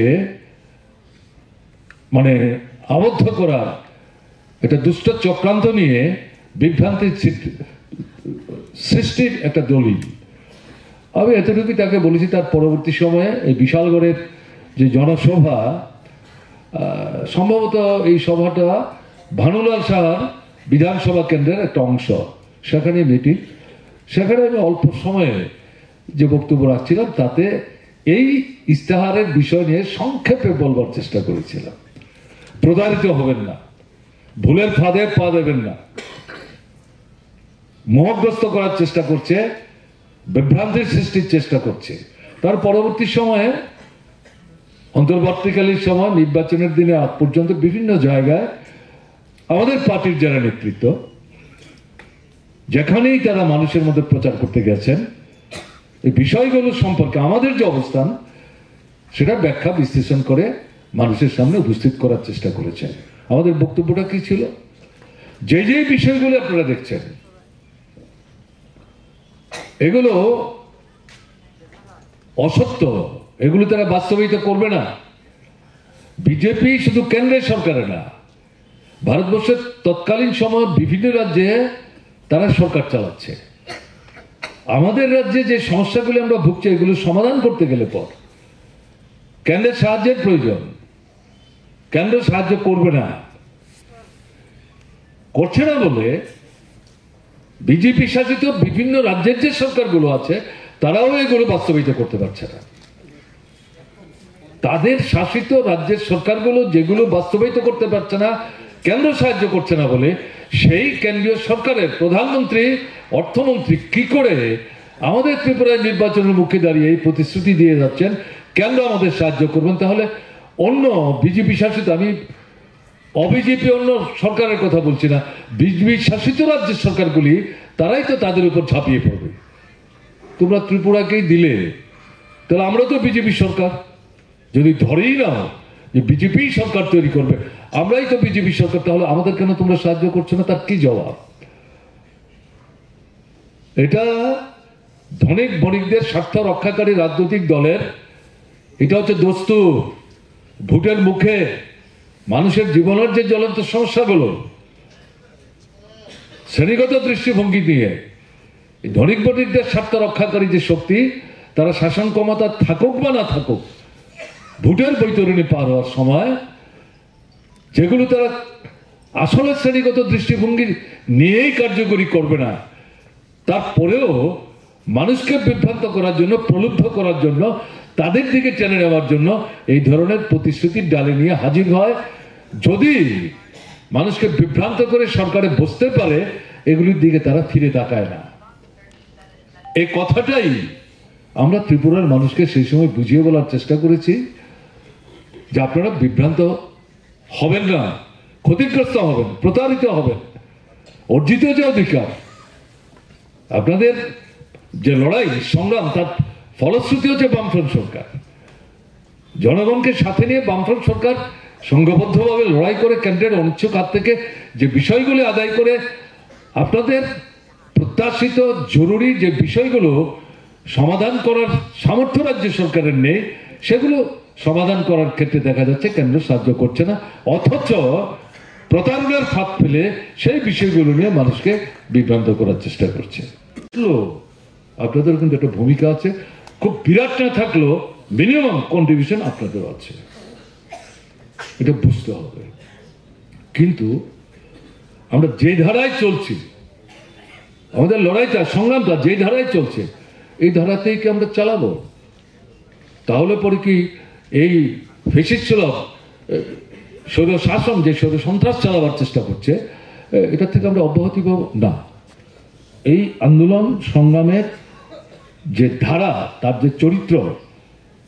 মানে আবদ্ধ করার একটা দুষ্ট চক্রান্ত নিয়ে বিভ্রান্তির সৃষ্টির একটা দলিল। আমি এতটুকু তাকে বলেছি। তার পরবর্তী সময়ে এই বিশালগড়ের যে জনসভা, সম্ভবত এই সভাটা ভানুলাল সাহার বিধানসভা কেন্দ্রের একটা অংশ, সেখানে মিটিং, সেখানে আমি অল্প সময়ে যে বক্তব্য রাখছিলাম তাতে এই ইশতেহারের বিষয় নিয়ে সংক্ষেপে বলবার চেষ্টা করেছিলাম। প্রতারিত হবেন না, ভুলের ফাঁদে পা দেবেন না, মোহগ্রস্ত করার চেষ্টা করছে, বিভ্রান্তির সৃষ্টির চেষ্টা করছে। তার পরবর্তী সময়ে অন্তর্বর্তীকালীন সময় নির্বাচনের দিনে আগ পর্যন্ত বিভিন্ন জায়গায় আমাদের পার্টির যারা নেতৃত্ব যেখানেই তারা মানুষের মধ্যে প্রচার করতে গেছেন এই বিষয়গুলো সম্পর্কে আমাদের যে অবস্থান সেটা ব্যাখ্যা বিশ্লেষণ করে মানুষের সামনে উপস্থিত করার চেষ্টা করেছেন। আমাদের বক্তব্যটা কি ছিল, যে যে বিষয়গুলো আপনারা দেখছেন এগুলো অসত্য, এগুলো তারা বাস্তবায়িত করবে না। বিজেপি শুধু কেন্দ্রের সরকারে না, ভারতবর্ষের তৎকালীন সময় বিভিন্ন রাজ্যে তারা সরকার চালাচ্ছে। আমাদের রাজ্যে যে সমস্যাগুলি আমরা ভুগছি এগুলো সমাধান করতে গেলে পর কেন্দ্রের সাহায্যের প্রয়োজন। কেন্দ্র সাহায্য করবে না, করছে না বলে বিজেপি শাসিত বিভিন্ন রাজ্যের যে সরকারগুলো আছে তারাও এগুলো বাস্তবায়িত করতে পারছে না। তাদের শাসিত রাজ্যের সরকারগুলো যেগুলো বাস্তবায়িত করতে পারছে না, কেন্দ্র সাহায্য করছে না বলে, সেই কেন্দ্রীয় সরকারের প্রধানমন্ত্রী, অর্থমন্ত্রী কি করে আমাদের ত্রিপুরায় নির্বাচনের মুখে দাঁড়িয়ে এই প্রতিশ্রুতি দিয়ে যাচ্ছেন কেন্দ্র আমাদের সাহায্য করবেন, তাহলে অন্য বিজেপি শাসিত, আমি অবিজেপি অন্য সরকারের কথা বলছি না, বিজেপি শাসিত রাজ্যের সরকারগুলি তারাই তো তাদের উপর ঝাঁপিয়ে পড়বে। তোমরা ত্রিপুরাকেই দিলে, তাহলে আমরা তো বিজেপি সরকার, যদি ধরেই নাও যে বিজেপি সরকার তৈরি করবে, আমরাই তো বিজেপি সরকার, তাহলে আমাদের কেন তোমরা সাহায্য করছো না? তার কি জবাব? এটা ধনিক বণিকদের স্বার্থ রক্ষাকারী রাজনৈতিক দলের এটা হচ্ছে দস্তুর। ভোটের মুখে মানুষের জীবনের যে জ্বলন্ত সমস্যাগুলো শ্রেণীগত দৃষ্টিভঙ্গি নিয়ে ধনিক বণিকদের স্বার্থ রক্ষাকারী যে শক্তি, তারা শাসন ক্ষমতা থাকুক বা না থাকুক, ভোটের বৈতরণী পার হওয়ার সময় যেগুলো তারা আসলে শ্রেণীগত দৃষ্টিভঙ্গি নিয়েই কার্যকরী করবে না, তারপরেও মানুষকে বিভ্রান্ত করার জন্য, প্রলুব্ধ করার জন্য, তাদের দিকে টেনে নেওয়ার জন্য এই ধরনের প্রতিশ্রুতির ডালে নিয়ে হাজির হয়। যদি মানুষকে বিভ্রান্ত করে সরকারে বসতে পারে, এগুলির দিকে তারা ফিরে তাকায় না। এই কথাটাই আমরা ত্রিপুরার মানুষকে সেই সময় বুঝিয়ে বলার চেষ্টা করেছি যে আপনারা বিভ্রান্ত হবেন না, ক্ষতিগ্রস্ত হবেন, প্রতারিত হবেন। অর্জিত যে অধিকার, আপনাদের যে লড়াই সংগ্রাম, তার ফলশ্রুতি হচ্ছে বামফ্রন্ট সরকার। জনগণকে সাথে নিয়ে বামফ্রন্ট সরকার সংঘবদ্ধভাবে লড়াই করে কেন্দ্রের অনিচ্ছুক হাত থেকে যে বিষয়গুলি আদায় করে আপনাদের প্রত্যাশিত জরুরি যে বিষয়গুলো সমাধান করার সামর্থ্য রাজ্য সরকারের নেই, সেগুলো সমাধান করার ক্ষেত্রে দেখা যাচ্ছে কেন্দ্র সাহায্য করছে না, অথচ প্রতারণার ফাঁদ ফেলে সেই বিষয়গুলো নিয়ে মানুষকে বিভ্রান্ত করার চেষ্টা করছে। আপনাদের কিন্তু একটা ভূমিকা আছে, খুব বিরাট না থাকলেও মিনিমাম কন্ট্রিবিউশন আপনাদের আছে, এটা বুঝতে হবে। কিন্তু আমরা যে ধারায় চলছি, আমাদের লড়াইটা, সংগ্রামটা যে ধারায় চলছে, এই ধারাতেই কি আমরা চালাবো? তাহলে পরে কি এই ফ্যাসিস্ট স্বৈর শাসন, যে স্বৈর সন্ত্রাস চালাবার চেষ্টা করছে, এটা থেকে আমরা অব্যাহতি পাবো না। এই আন্দোলন সংগ্রামের যে ধারা, তার যে চরিত্র,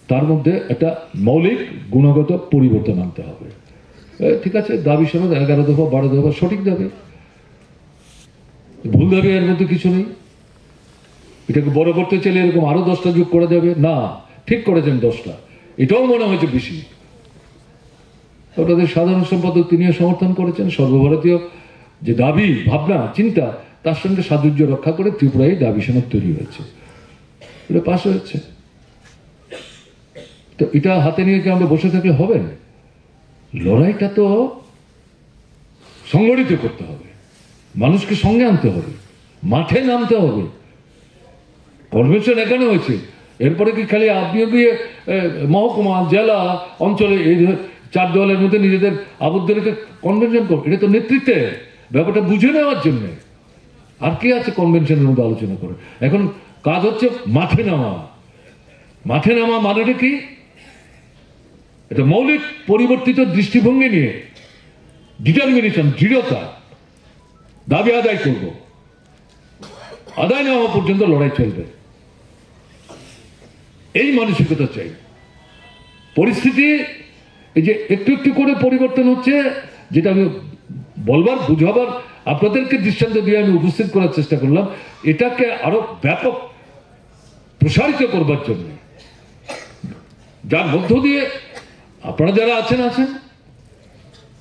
তার মধ্যে একটা মৌলিক গুণগত পরিবর্তন আনতে হবে। ঠিক আছে, দাবি সনদ 11 দফা 12 দফা সঠিক দাবি, ভুল দাবি, এর মধ্যে কিছু নেই। এটাকে বড় করতে চাইলে এরকম আরো 10টা যোগ করা যাবে না, ঠিক করেছেন 10টা, এটাও মনে হয়েছে বেশি। আপনাদের সাধারণ সম্পাদক তিনিও সমর্থন করেছেন। সর্বভারতীয় যে দাবি, ভাবনা, চিন্তা, তার সঙ্গে সাদুর্য রক্ষা করে ত্রিপুরায় দাবি সনদ তৈরি হয়েছে, এটা পাশ হয়েছে। তো এটা হাতে নিয়ে কি আমরা বসে থাকলে হবে? লড়াইটা তো সংগঠিত করতে হবে, মানুষকে সঙ্গে আনতে হবে, মাঠে নামতে হবে। কনভেনশন এখানে হয়েছে, এরপরে কি খালি আপনিও গিয়ে মহকুমা, জেলা, অঞ্চলে এই 4 দলের মধ্যে নিজেদের আবদ্ধ রেখে কনভেনশন করবে? এটা তো নেতৃত্বে ব্যাপারটা বুঝে নেওয়ার জন্য। আর কি আছে কনভেনশনের মধ্যে আলোচনা করে? এখন কাজ হচ্ছে মাঠে নামা। মাঠে নামা মানেটা কি? এটা মৌলিক পরিবর্তিত দৃষ্টিভঙ্গি নিয়ে ডিটারমিনেশন, দৃঢ়তা, দাবি আদায় করব, আদায় না হওয়া পর্যন্ত লড়াই চলবে, এই মানসিকতা চাই। পরিস্থিতি এই যে একটু একটু করে পরিবর্তন হচ্ছে, যেটা আমি বলবার, বুঝাবার, আপনাদেরকে দৃষ্টান্ত দিয়ে আমি উপস্থিত করার চেষ্টা করলাম, এটাকে আরো ব্যাপক প্রসারিত করবার জন্য, যার মধ্য দিয়ে আপনারা যারা আছেন আছেন।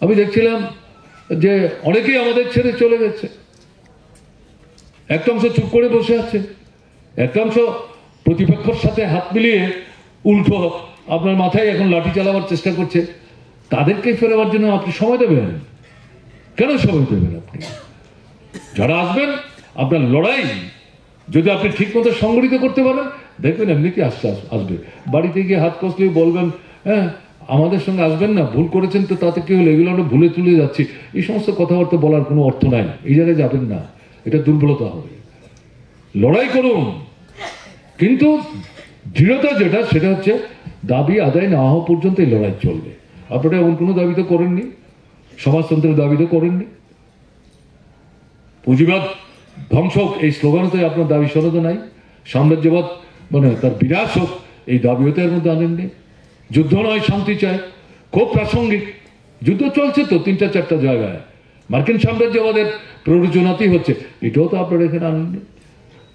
আমি দেখছিলাম যে অনেকেই আমাদের ছেড়ে চলে গেছে, একটা অংশ চুপ করে বসে আছে, একটা অংশ প্রতিপক্ষের সাথে হাত মিলিয়ে উল্টো আপনার মাথায় এখন লাঠি চালাবার চেষ্টা করছে। তাদেরকে ফেরাবার জন্য আপনি সময় দেবেন? কেন সময় দেবেন? আপনি যারা আসবেন, আপনার লড়াই যদি আপনি ঠিক মতো সংগঠিত করতে পারেন, দেখবেন এমনিতে আসবে। বাড়িতে গিয়ে হাত কষলে বলবেন, হ্যাঁ আমাদের সঙ্গে আসবেন না, ভুল করেছেন তো তাতে কি হলো, এগুলো আমরা ভুলে তুলে যাচ্ছি, এই সমস্ত কথাবার্তা বলার কোনো অর্থ নাই। এই জায়গায় যাবেন না, এটা দুর্বলতা হবে। লড়াই করুন, কিন্তু দৃঢ়তা যেটা, সেটা হচ্ছে দাবি আদায় না হওয়া পর্যন্ত এই লড়াই চলবে। আপনারা এমন কোনো দাবি তো করেননি, সমাজতন্ত্রের দাবি তো করেননি, পুঁজিবাদ ধ্বংস হোক এই স্লোগানে তো আপনার দাবি সনদ নাই, সাম্রাজ্যবাদ মানে তার বিনাশ হোক এই দাবিও তো এর মধ্যে আনেননি। যুদ্ধ নয়, শান্তি চায়, খুব প্রাসঙ্গিক। যুদ্ধ চলছে তো 3-4টা জায়গায়, মার্কিন সাম্রাজ্যবাদের প্ররোচনাতেই হচ্ছে, এটাও তো আপনারা এখানে আনেননি।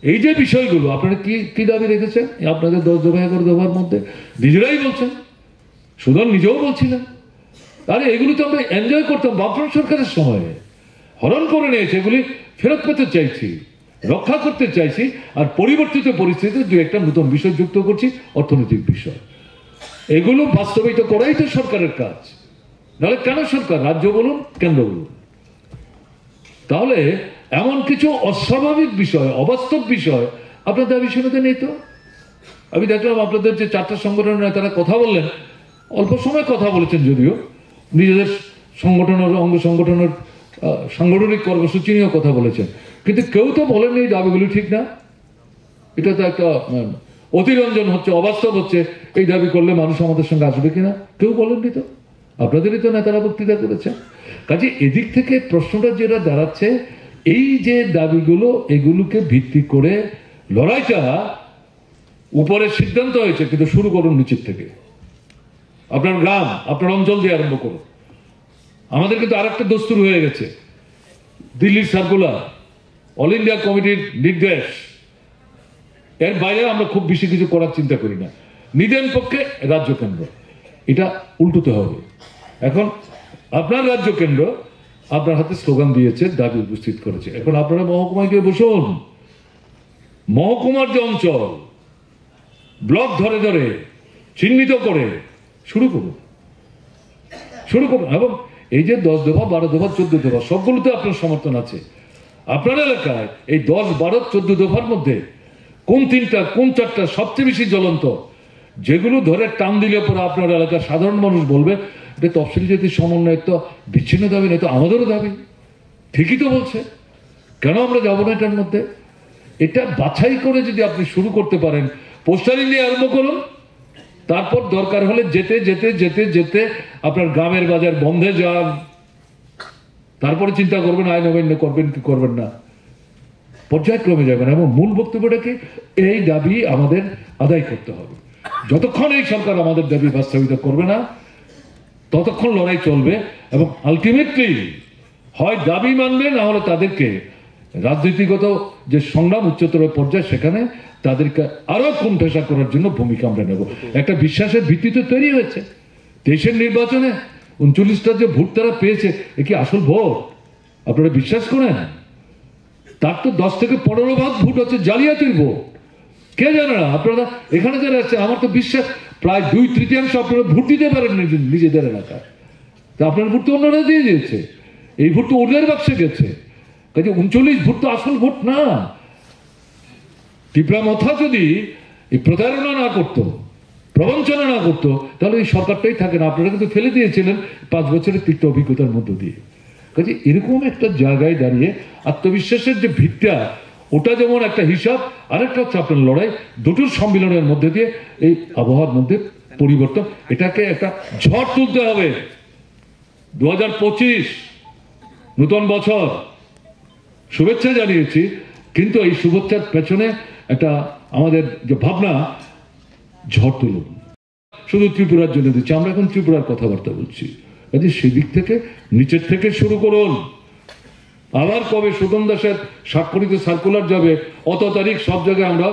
এই যে বিষয়গুলো আপনারা কি কি দাবি রেখেছেন আপনাদের 10 দফা 11 দফার মধ্যে, নিজেরাই বলছেন, সুদন নিজেও বলছিলেন। আরে এগুলো তো আমরা এনজয় করতাম বামফ্রন্ট সরকারের সময়ে, হরণ করে নিয়েছে, এগুলি ফেরত পেতে চাইছি। রক্ষা করতে চাইছি, আর পরিবর্তিত পরিস্থিতিতে দু একটা নতুন বিষয় যুক্ত করছি, অর্থনৈতিক বিষয়। এগুলো বাস্তবায়িত করাই তো সরকারের কাজ। নাহলে কেন সরকার, রাজ্য বলুন কেন্দ্র বলুন। তাহলে এমন কিছু অস্বাভাবিক বিষয়, অবাস্তব বিষয় আপনার দাবি শুনতে নেই তো। আমি দেখলাম আপনাদের যে 4টা সংগঠনের নেতারা কথা বললেন, অল্প সময় কথা বলেছেন, যদিও নিজেদের সংগঠনের অঙ্গ সংগঠনের সাংগঠনিক কর্মসূচি নিয়েও কথা বলেছেন, কিন্তু কেউ তো বলেননি এই দাবিগুলি ঠিক না। এটা তো একটা অতিরঞ্জন হচ্ছে, অবাস্তব হচ্ছে। এই দাবি করলে মানুষ আমাদের সঙ্গে আসবে কিনা কেউ বলেননি তো। আপনাদেরই তো নেতারা বক্তৃতা করেছে। কাজে এদিক থেকে প্রশ্নটা যেটা দাঁড়াচ্ছে, এই যে দাবিগুলো, এগুলোকে ভিত্তি করে লড়াইটা উপরে সিদ্ধান্ত হয়েছে, কিন্তু শুরু করুন নিচের থেকে। আপনার গ্রাম, আপনার অঞ্চল দিয়ে আরম্ভ করুন। আমাদের কিন্তু আরেকটা দস্তুর হয়ে গেছে, দিল্লির সার্কুলার, অল ইন্ডিয়া কমিটির নির্দেশ, এর বাইরে আমরা খুব বেশি কিছু করার চিন্তা করি না। নিদেন পক্ষে রাজ্য কেন্দ্র, এটা উল্টোতে হবে। এখন আপনার রাজ্য কেন্দ্র আপনার হাতে স্লোগান দিয়েছে, দাবি উপস্থিত করেছে। এখন আপনারা মহকুমায় গিয়ে বসুন, মহকুমার যে অঞ্চল, ব্লক ধরে ধরে চিহ্নিত করে শুরু করুন। এবং এই যে 10 দফা, 12 দফা, 14 দফা, সবগুলোতে আপনার সমর্থন আছে। আপনার এলাকায় এই 10, 12, 14 দফার মধ্যে কোন 3টা, কোন 4টা সবচেয়ে বেশি জ্বলন্ত, যেগুলো ধরে টান দিলে পরে আপনার এলাকার সাধারণ মানুষ বলবে এটা তফসিলি জাতির সমন্বয়ের তো বিচ্ছিন্ন দাবি নয়, তো আমাদেরও দাবি। ঠিকই তো বলছে, কেন আমরা যাবো না এটার মধ্যে? এটা বাছাই করে যদি আপনি শুরু করতে পারেন, পোস্টারিং দিয়ে আরম্ভ করুন, তারপর দরকার হলে যেতে যেতে যেতে যেতে আপনার গ্রামের বাজার বন্ধে যান, তারপরে চিন্তা করবেন আইন অমান্য করবেন কি করবেন না, পর্যায়ক্রমে যাবেন। এবং মূল বক্তব্যটাকে, এই দাবি আমাদের আদায় করতে হবে। যতক্ষণ এই সরকার আমাদের দাবি বাস্তবায়িত করবে না, ততক্ষণ লড়াই চলবে। এবং আলটিমেটলি হয় দাবি মানবে, না হলে তাদেরকে রাজনীতিগত যে সংগ্রাম উচ্চতর পর্যায়ে, সেখানে তাদেরকে আরো কোণঠাসা করার জন্য ভূমিকা আমরা নেব। একটা বিশ্বাসের ভিত্তিতে তৈরি হয়েছে। 23-এর নির্বাচনে 39টা যে ভোট তারা পেয়েছে, এ কি আসল ভোট? আপনারা বিশ্বাস করেন? তার তো 10 থেকে 15% ভোট হচ্ছে জালিয়াতির ভোট। কে জানে না? আপনারা এখানে যারা আছে, আমার তো বিশ্বাস প্রায় 2/3 আপনারা ভোট দিতে পারেন নিজেদের এলাকায়। তা আপনার ভোট তো অন্যরা দিয়ে দিয়েছে, এই ভোট তো ওদের বাক্সে গেছে। কাজে 39 ভোট তো আসল ভোট না। টিপরা মথা যদি এই প্রতারণা না করতো, প্রবঞ্চনা না করতো, তাহলে এই সরকারটাই থাকে না। আপনারা কিন্তু ফেলে দিয়েছিলেন 5 বছরের তিক্ত অভিজ্ঞতার মধ্য দিয়ে। কাজে এরকম একটা জায়গায় দাঁড়িয়ে আত্মবিশ্বাসের যে ভিত্তিটা, ওটা যেমন একটা হিসাব, আরেকটা হচ্ছে আপনার লড়াই। দুটোর সম্মিলনের মধ্যে দিয়ে এই আবহাওয়ার মধ্যে পরিবর্তন, এটাকে একটা ঝড় তুলতে হবে। 2025 নতুন বছর, শুভেচ্ছা জানিয়েছি, কিন্তু এই শুভেচ্ছার পেছনে একটা আমাদের যে ভাবনা, ঝড় তুলুন। শুধু ত্রিপুরার জন্য দিচ্ছি, আমরা এখন ত্রিপুরার কথাবার্তা বলছি। কাজে সেদিক থেকে নিচের থেকে শুরু করুন। আবার কবে সুদন দাসের স্বাক্ষরিত সার্কুলার যাবে, অত তারিখ সব জায়গায় আমরা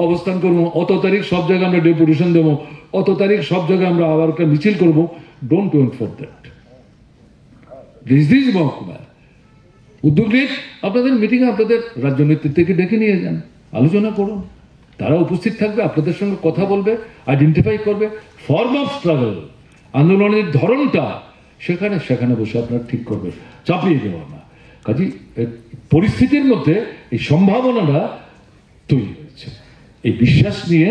অবস্থান করবো, অত তারিখ সব জায়গায় আমরা ডেপুটেশন দেবো, অত তারিখ সব জায়গায় আমরা আবার মিছিল করবো। Don't wait for that. This মহকুমা উদ্যোগ নিয়ে আপনাদের মিটিংয়ে আপনাদের রাজ্য নেতৃত্বকে ডেকে নিয়ে যান, আলোচনা করুন। তারা উপস্থিত থাকবে, আপনাদের সঙ্গে কথা বলবে, আইডেন্টিফাই করবে ফর্ম অফ স্ট্রাগল, আন্দোলনের ধরনটা সেখানে সেখানে বসে আপনারা ঠিক করবে, চাপিয়ে দেওয়া না। কাজে পরিস্থিতির মধ্যে এই সম্ভাবনাটা তৈরি হয়েছে। এই বিশ্বাস নিয়ে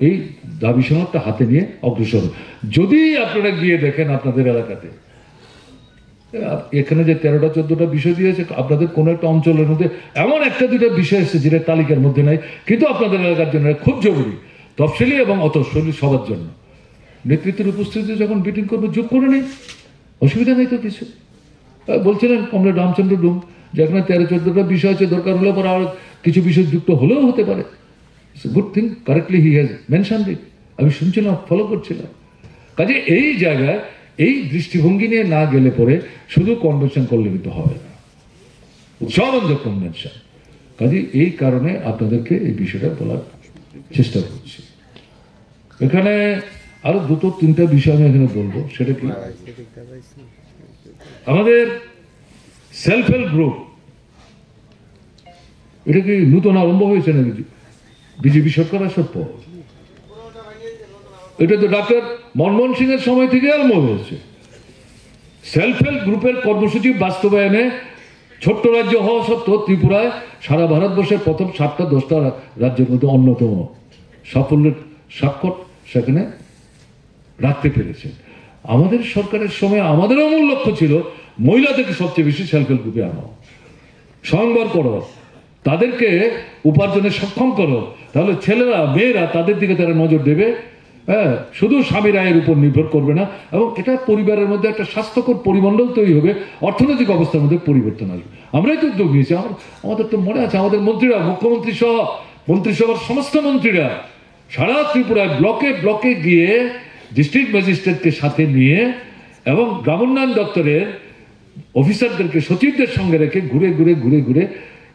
এই দাবি সনদটা হাতে নিয়ে অগ্রসর। যদি আপনারা গিয়ে দেখেন আপনাদের এলাকাতে, এখানে যে 13টা 14টা বিষয় দিয়েছে, আপনাদের কোনো একটা অঞ্চলের মধ্যে এমন 1-2টা বিষয় এসেছে যেটা তালিকার মধ্যে নাই, কিন্তু আপনাদের এলাকার জন্য খুব জরুরি, তফসিলি এবং অতফসিলি সবার জন্য। নেতৃত্বের উপস্থিতিতে যখন মিটিং করবো যোগ করে নেই, অসুবিধা নেই তো কিছু। বলছিলেন কমরেড রামচন্দ্র ডুম যে এখানে 13-14টা বিষয় আছে, দরকার হলে পরে আর কিছু বিষয় যুক্ত হলেও হতে পারে। Good thing, correctly he has mentioned it. আমি শুনছিলাম, ফলো করছিলাম। কাজে এই জায়গায় এই দৃষ্টিভঙ্গি নিয়ে না গেলে পরে শুধু কনভেনশন করলে কিন্তু হবে না, উৎসাহবন্ধক কনভেনশন। কাজে এই কারণে আপনাদেরকে এই বিষয়টা বলার চেষ্টা করছি। এখানে আরো 2-3টা বিষয় আমি এখানে বলবো। সেটা কি, আমাদের সেলফ হেল্প গ্রুপ এটা কি নূতন আরম্ভ হয়েছে নাকি বিজেপি সরকার আসার পর? এটা তো ডাক্তার মনমোহন সিং এর সময় থেকে আরম্ভ হয়েছে। সেলফ হেল্প গ্রুপের কর্মসূচি বাস্তবায়নে ছোট্ট রাজ্য হওয়া সত্ত্বেও ত্রিপুরায় সারা ভারতবর্ষের প্রথম 7-10টা রাজ্যের মধ্যে অন্যতম সাফল্যের স্বাক্ষর সেখানে রাখতে পেরেছে। আমাদের সরকারের সময় আমাদেরও মূল লক্ষ্য ছিল মহিলাদেরকে সবচেয়ে বেশি সেলফ হেল্প গ্রুপে আনো, স্বয়ংবর করো, তাদেরকে উপার্জনে সক্ষম করো, তাহলে ছেলেরা মেয়েরা তাদের দিকে তারা নজর দেবে। হ্যাঁ, শুধু স্বামীর আয়ের উপর নির্ভর করবে না, এবং এটা পরিবারের মধ্যে একটা স্বাস্থ্যকর পরিমণ্ডল তৈরি হবে, অর্থনৈতিক অবস্থার মধ্যে পরিবর্তন আসবে। আমরাই তো উদ্যোগ নিয়েছি। আমাদের তো মনে আছে, আমাদের মন্ত্রীরা, মুখ্যমন্ত্রী সহ মন্ত্রিসভার সমস্ত মন্ত্রীরা সারা ত্রিপুরায় ব্লকে ব্লকে গিয়ে ডিস্ট্রিক্ট ম্যাজিস্ট্রেটকে সাথে নিয়ে এবং গ্রামোন্নয়ন দপ্তরের অফিসারদেরকে সচিবদের সঙ্গে রেখে ঘুরে ঘুরে ঘুরে ঘুরে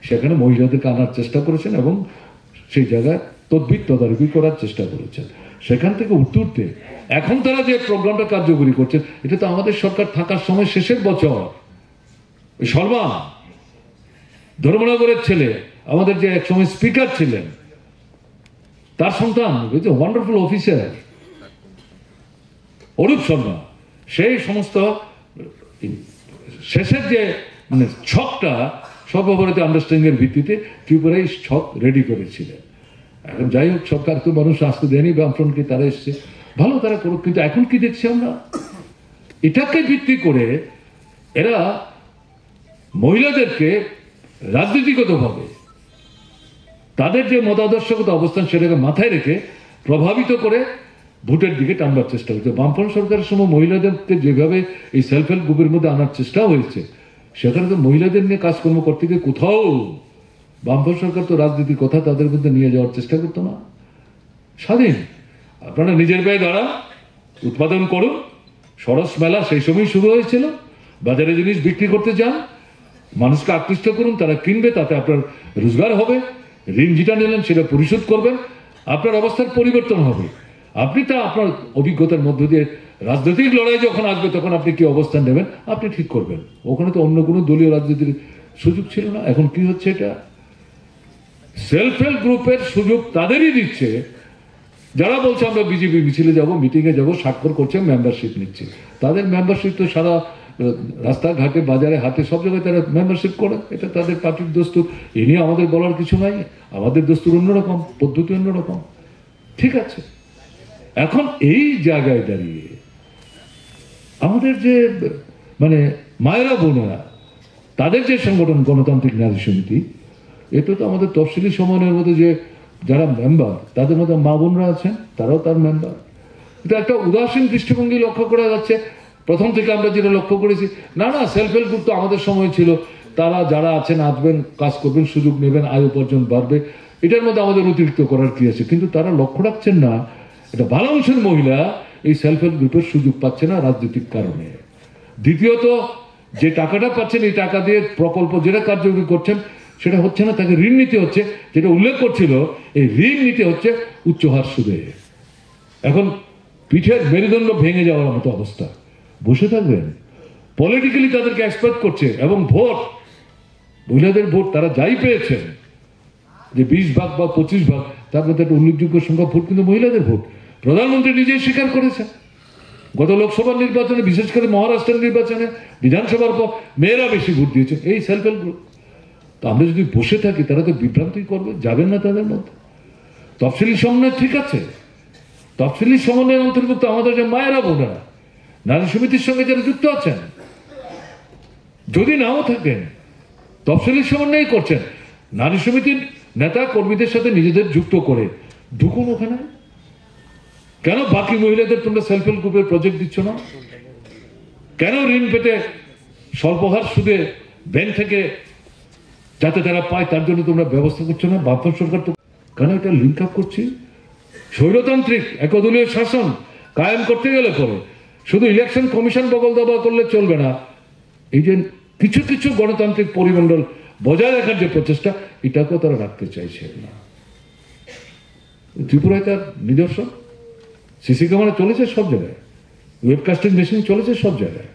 সেখানে মহিলাদেরকে আনার চেষ্টা করেছেন এবং সেই জায়গায় তদবির তদারকি করার চেষ্টা করেছেন। সেখান থেকে উঠতে এখন তারা যে প্রোগ্রামটা কার্যকরী করছেন, এটা তো আমাদের সরকার থাকার সময় শেষের বছর শর্মা ধর্মনগরের ছেলে, আমাদের যে এক সময় স্পিকার ছিলেন, তার সন্তান, ওয়ান্ডারফুল অফিসার অরূপ শর্মা, সেই সমস্ত শেষের যে মানে ছকটা সর্বভারতীয় আন্ডারস্ট্যান্ডিং এর ভিত্তিতে ত্রিপুরায় ছক রেডি করেছিলেন। এখন যাই হোক, সরকার তো মানুষ আসতে দেয়নি, বামফ্রন্টকে তারা এসছে, ভালো তারা করুক। কিন্তু এখন কি দেখছি আমরা, এটাকে ভিত্তি করে এরা মহিলাদেরকে রাজনীতিগতভাবে তাদের যে মতাদর্শগত অবস্থান সেটাকে মাথায় রেখে প্রভাবিত করে ভোটের দিকে টানবার চেষ্টা করছে। বামফ্রন্ট সরকারের সময় মহিলাদেরকে যেভাবে এই সেলফ হেল্প গ্রুপের মধ্যে আনার চেষ্টা হয়েছে, সেখানে তো মহিলাদের নিয়ে কাজকর্ম করতে গিয়ে কোথাও বামফ্রন্ট সরকার তো রাজনীতির কথা তাদের মধ্যে নিয়ে যাওয়ার চেষ্টা করতো না। স্বাধীন, আপনারা নিজের পায়ে দাঁড়ান, উৎপাদন করুন। সরস মেলা সেই সময় শুরু হয়েছিল, বাজারে জিনিস বিক্রি করতে যান, মানুষকে আকৃষ্ট করুন, তারা কিনবে, তাতে আপনার রোজগার হবে, ঋণ যেটা নিলেন সেটা পরিশোধ করবেন, আপনার অবস্থার পরিবর্তন হবে। আপনি তা আপনার অভিজ্ঞতার মধ্য দিয়ে রাজনৈতিক লড়াই যখন আসবে তখন আপনি কি অবস্থান নেবেন আপনি ঠিক করবেন। ওখানে তো অন্য কোনো দলীয় রাজনীতির সুযোগ ছিল না। এখন কি হচ্ছে, এটা সেলফ হেল্প গ্রুপের সুযোগ তাদেরই দিচ্ছে যারা বলছে আমরা বিজেপি মিছিলে যাব, মিটিংয়ে যাব, স্বাক্ষর করছে, মেম্বারশিপ নিচ্ছে। তাদের মেম্বারশিপ তো সারা রাস্তাঘাটে, বাজারে, হাটে, সব জায়গায় তারা মেম্বারশিপ করে, এটা তাদের পার্টির দস্তুর। এ নিয়ে আমাদের বলার কিছু নাই, আমাদের দস্তুর অন্যরকম, পদ্ধতি অন্যরকম, ঠিক আছে। এখন এই জায়গায় দাঁড়িয়ে আমাদের যে মানে মায়েরা বোনেরা, তাদের যে সংগঠন গণতান্ত্রিক নারী সমিতি, এটা তো আমাদের তফসিলি সময়ের মধ্যে যে যারা মেম্বার, তাদের মধ্যে মা বোনরা আছেন, তারাও তার মেম্বার। এটা একটা উদাসীন দৃষ্টিভঙ্গি লক্ষ্য করা যাচ্ছে। প্রথম থেকে আমরা যেটা লক্ষ্য করেছি, না না সেলফ হেল্প গ্রুপ তো আমাদের সময় ছিল, তারা যারা আছেন আসবেন, কাজ করবেন, সুযোগ নেবেন, আয় উপার্জন বাড়বে, এটার মধ্যে আমাদের অতিরিক্ত করার কি আছে। কিন্তু তারা লক্ষ্য রাখছেন না এটা ভালো অংশের মহিলা এই সেলফ হেল্প গ্রুপের সুযোগ পাচ্ছে না রাজনৈতিক কারণে। দ্বিতীয়ত, যে টাকাটা পাচ্ছেন এই টাকা দিয়ে প্রকল্প যেটা কার্যকরী করছেন সেটা হচ্ছে না, তাকে ঋণ নিতে হচ্ছে, যেটা উল্লেখ করছিল, এই ঋণ নিতে হচ্ছে উচ্চহার সুদে। এখন পিঠের মেরুদণ্ড ভেঙে যাওয়ার মতো অবস্থা। বসে থাকবেন? পলিটিক্যালি তাদেরকে এক্সপেক্ট করছে, এবং ভোট, মহিলাদের ভোট তারা যাই পেয়েছেন, যে 20 ভাগ বা 25 ভাগ, তার মধ্যে একটা উল্লেখযোগ্য সংখ্যা ভোট কিন্তু মহিলাদের ভোট। প্রধানমন্ত্রী নিজেই স্বীকার করেছেন গত লোকসভার নির্বাচনে, বিশেষ করে মহারাষ্ট্রের নির্বাচনে, বিধানসভার পর মেয়েরা বেশি ভোট দিয়েছে এই সেলফ হেল্প গ্রুপ। তো আমরা যদি বসে থাকি, তারা তো বিভ্রান্তি করবে, যাবেন না তাদের মধ্যে। তফসিলি সমন্বয় ঠিক আছে, তফসিলি সমন্বয়ের অন্তর্ভুক্ত আমাদের যে মায়েরা বোনেরা, নারী সমিতির সঙ্গে যারা যুক্ত আছেন, যদি নাও থাকেন তফসিলি সমন্বয় করছেন, নারী সমিতির নেতা কর্মীদের সাথে নিজেদের যুক্ত করে ঢুকুন ওখানে। কেন বাকি মহিলাদের তোমরা সেলফ হেল্প গ্রুপের প্রজেক্ট দিচ্ছ না? কেন ঋণ পেতে স্বল্পহার সুদে ব্যাংক থেকে যাতে তারা পায় তার জন্য তোমরা ব্যবস্থা করছো না? বামফ্রন্ট সরকার তো কেন এটা লিঙ্ক আপ করছি? স্বৈরতান্ত্রিক একদলীয় শাসন কায়েম করতে গেলে পরে শুধু ইলেকশন কমিশন বগল দাবা করলে চলবে না। এই যে কিছু কিছু গণতান্ত্রিক পরিমণ্ডল বজায় রাখার যে প্রচেষ্টা, এটাকেও তারা রাখতে চাইছে না। ত্রিপুরায় তার নিদর্শন, সিসি ক্যামেরা চলেছে সব জায়গায়, ওয়েবকাস্টিং মেশিন চলেছে সব জায়গায়।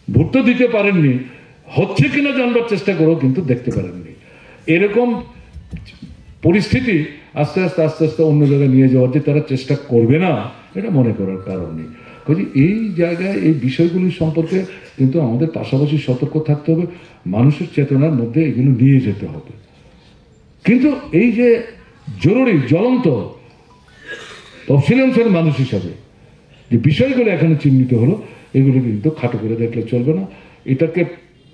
ভোট তো দিতে পারেননি, হচ্ছে কিনা জানবার চেষ্টা করো, কিন্তু দেখতে পারেননি। এরকম পরিস্থিতি আস্তে আস্তে আস্তে আস্তে অন্য জায়গায় নিয়ে যাওয়ার যে তারা চেষ্টা করবে না, এটা মনে করার কারণ নেই। কাজে এই জায়গায় এই বিষয়গুলি সম্পর্কে কিন্তু আমাদের পাশাপাশি সতর্ক থাকতে হবে, মানুষের চেতনার মধ্যে এগুলো নিয়ে যেতে হবে। কিন্তু এই যে জরুরি জ্বলন্ত তফসিলি অংশের মানুষ হিসাবে যে বিষয়গুলো এখানে চিহ্নিত হলো, এগুলো কিন্তু খাটো করে দেখলে চলবে না, এটাকে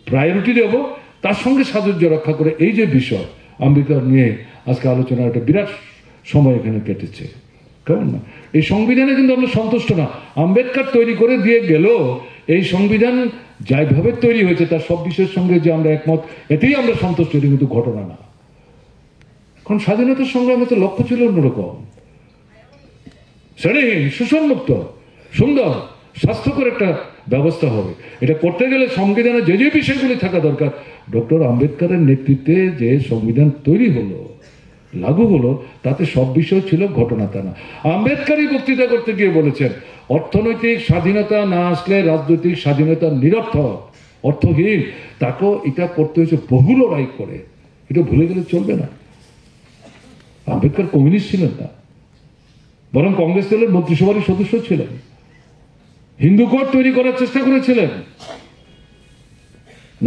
প্রায়োরিটি দেব। তার সঙ্গে সাযুজ্য রক্ষা করে এই যে বিষয় আম্বেদকর নিয়ে আজকে আলোচনা, একটা বিরাট সময় এখানে কেটেছে, কেমন না? এই সংবিধানে কিন্তু আমরা সন্তুষ্ট না। আম্বেদকর তৈরি করে দিয়ে গেল, এই সংবিধান যাইভাবে তৈরি হয়েছে তার সব বিষয়ের সঙ্গে যে আমরা একমত, এতেই আমরা সন্তুষ্ট, এটা কিন্তু ঘটনা না। কারণ স্বাধীনতার সংগ্রামে তো লক্ষ্য ছিল অন্যরকম, শ্রেণীহীন, শোষণমুক্ত, সুন্দর, স্বাস্থ্যকর একটা ব্যবস্থা হবে। এটা করতে গেলে সংবিধানে যে যে বিষয়গুলি থাকা দরকার, ডক্টর আম্বেদকরের নেতৃত্বে যে সংবিধান তৈরি হলো, লাগু হলো, তাতে সব বিষয় ছিল, ঘটনা তা না। আম্বেদকরই বক্তৃতা করতে গিয়ে বলেছেন, অর্থনৈতিক স্বাধীনতা না আসলে রাজনৈতিক স্বাধীনতা নিরর্থক, অর্থহীন। তাকেও এটা করতে হয়েছে বহু লড়াই করে, এটা ভুলে গেলে চলবে না। আম্বেদকর কমিউনিস্ট ছিলেন না, বরং কংগ্রেস দলের মন্ত্রিসভারই সদস্য ছিলেন, হিন্দু কোড তৈরি করার চেষ্টা করেছিলেন,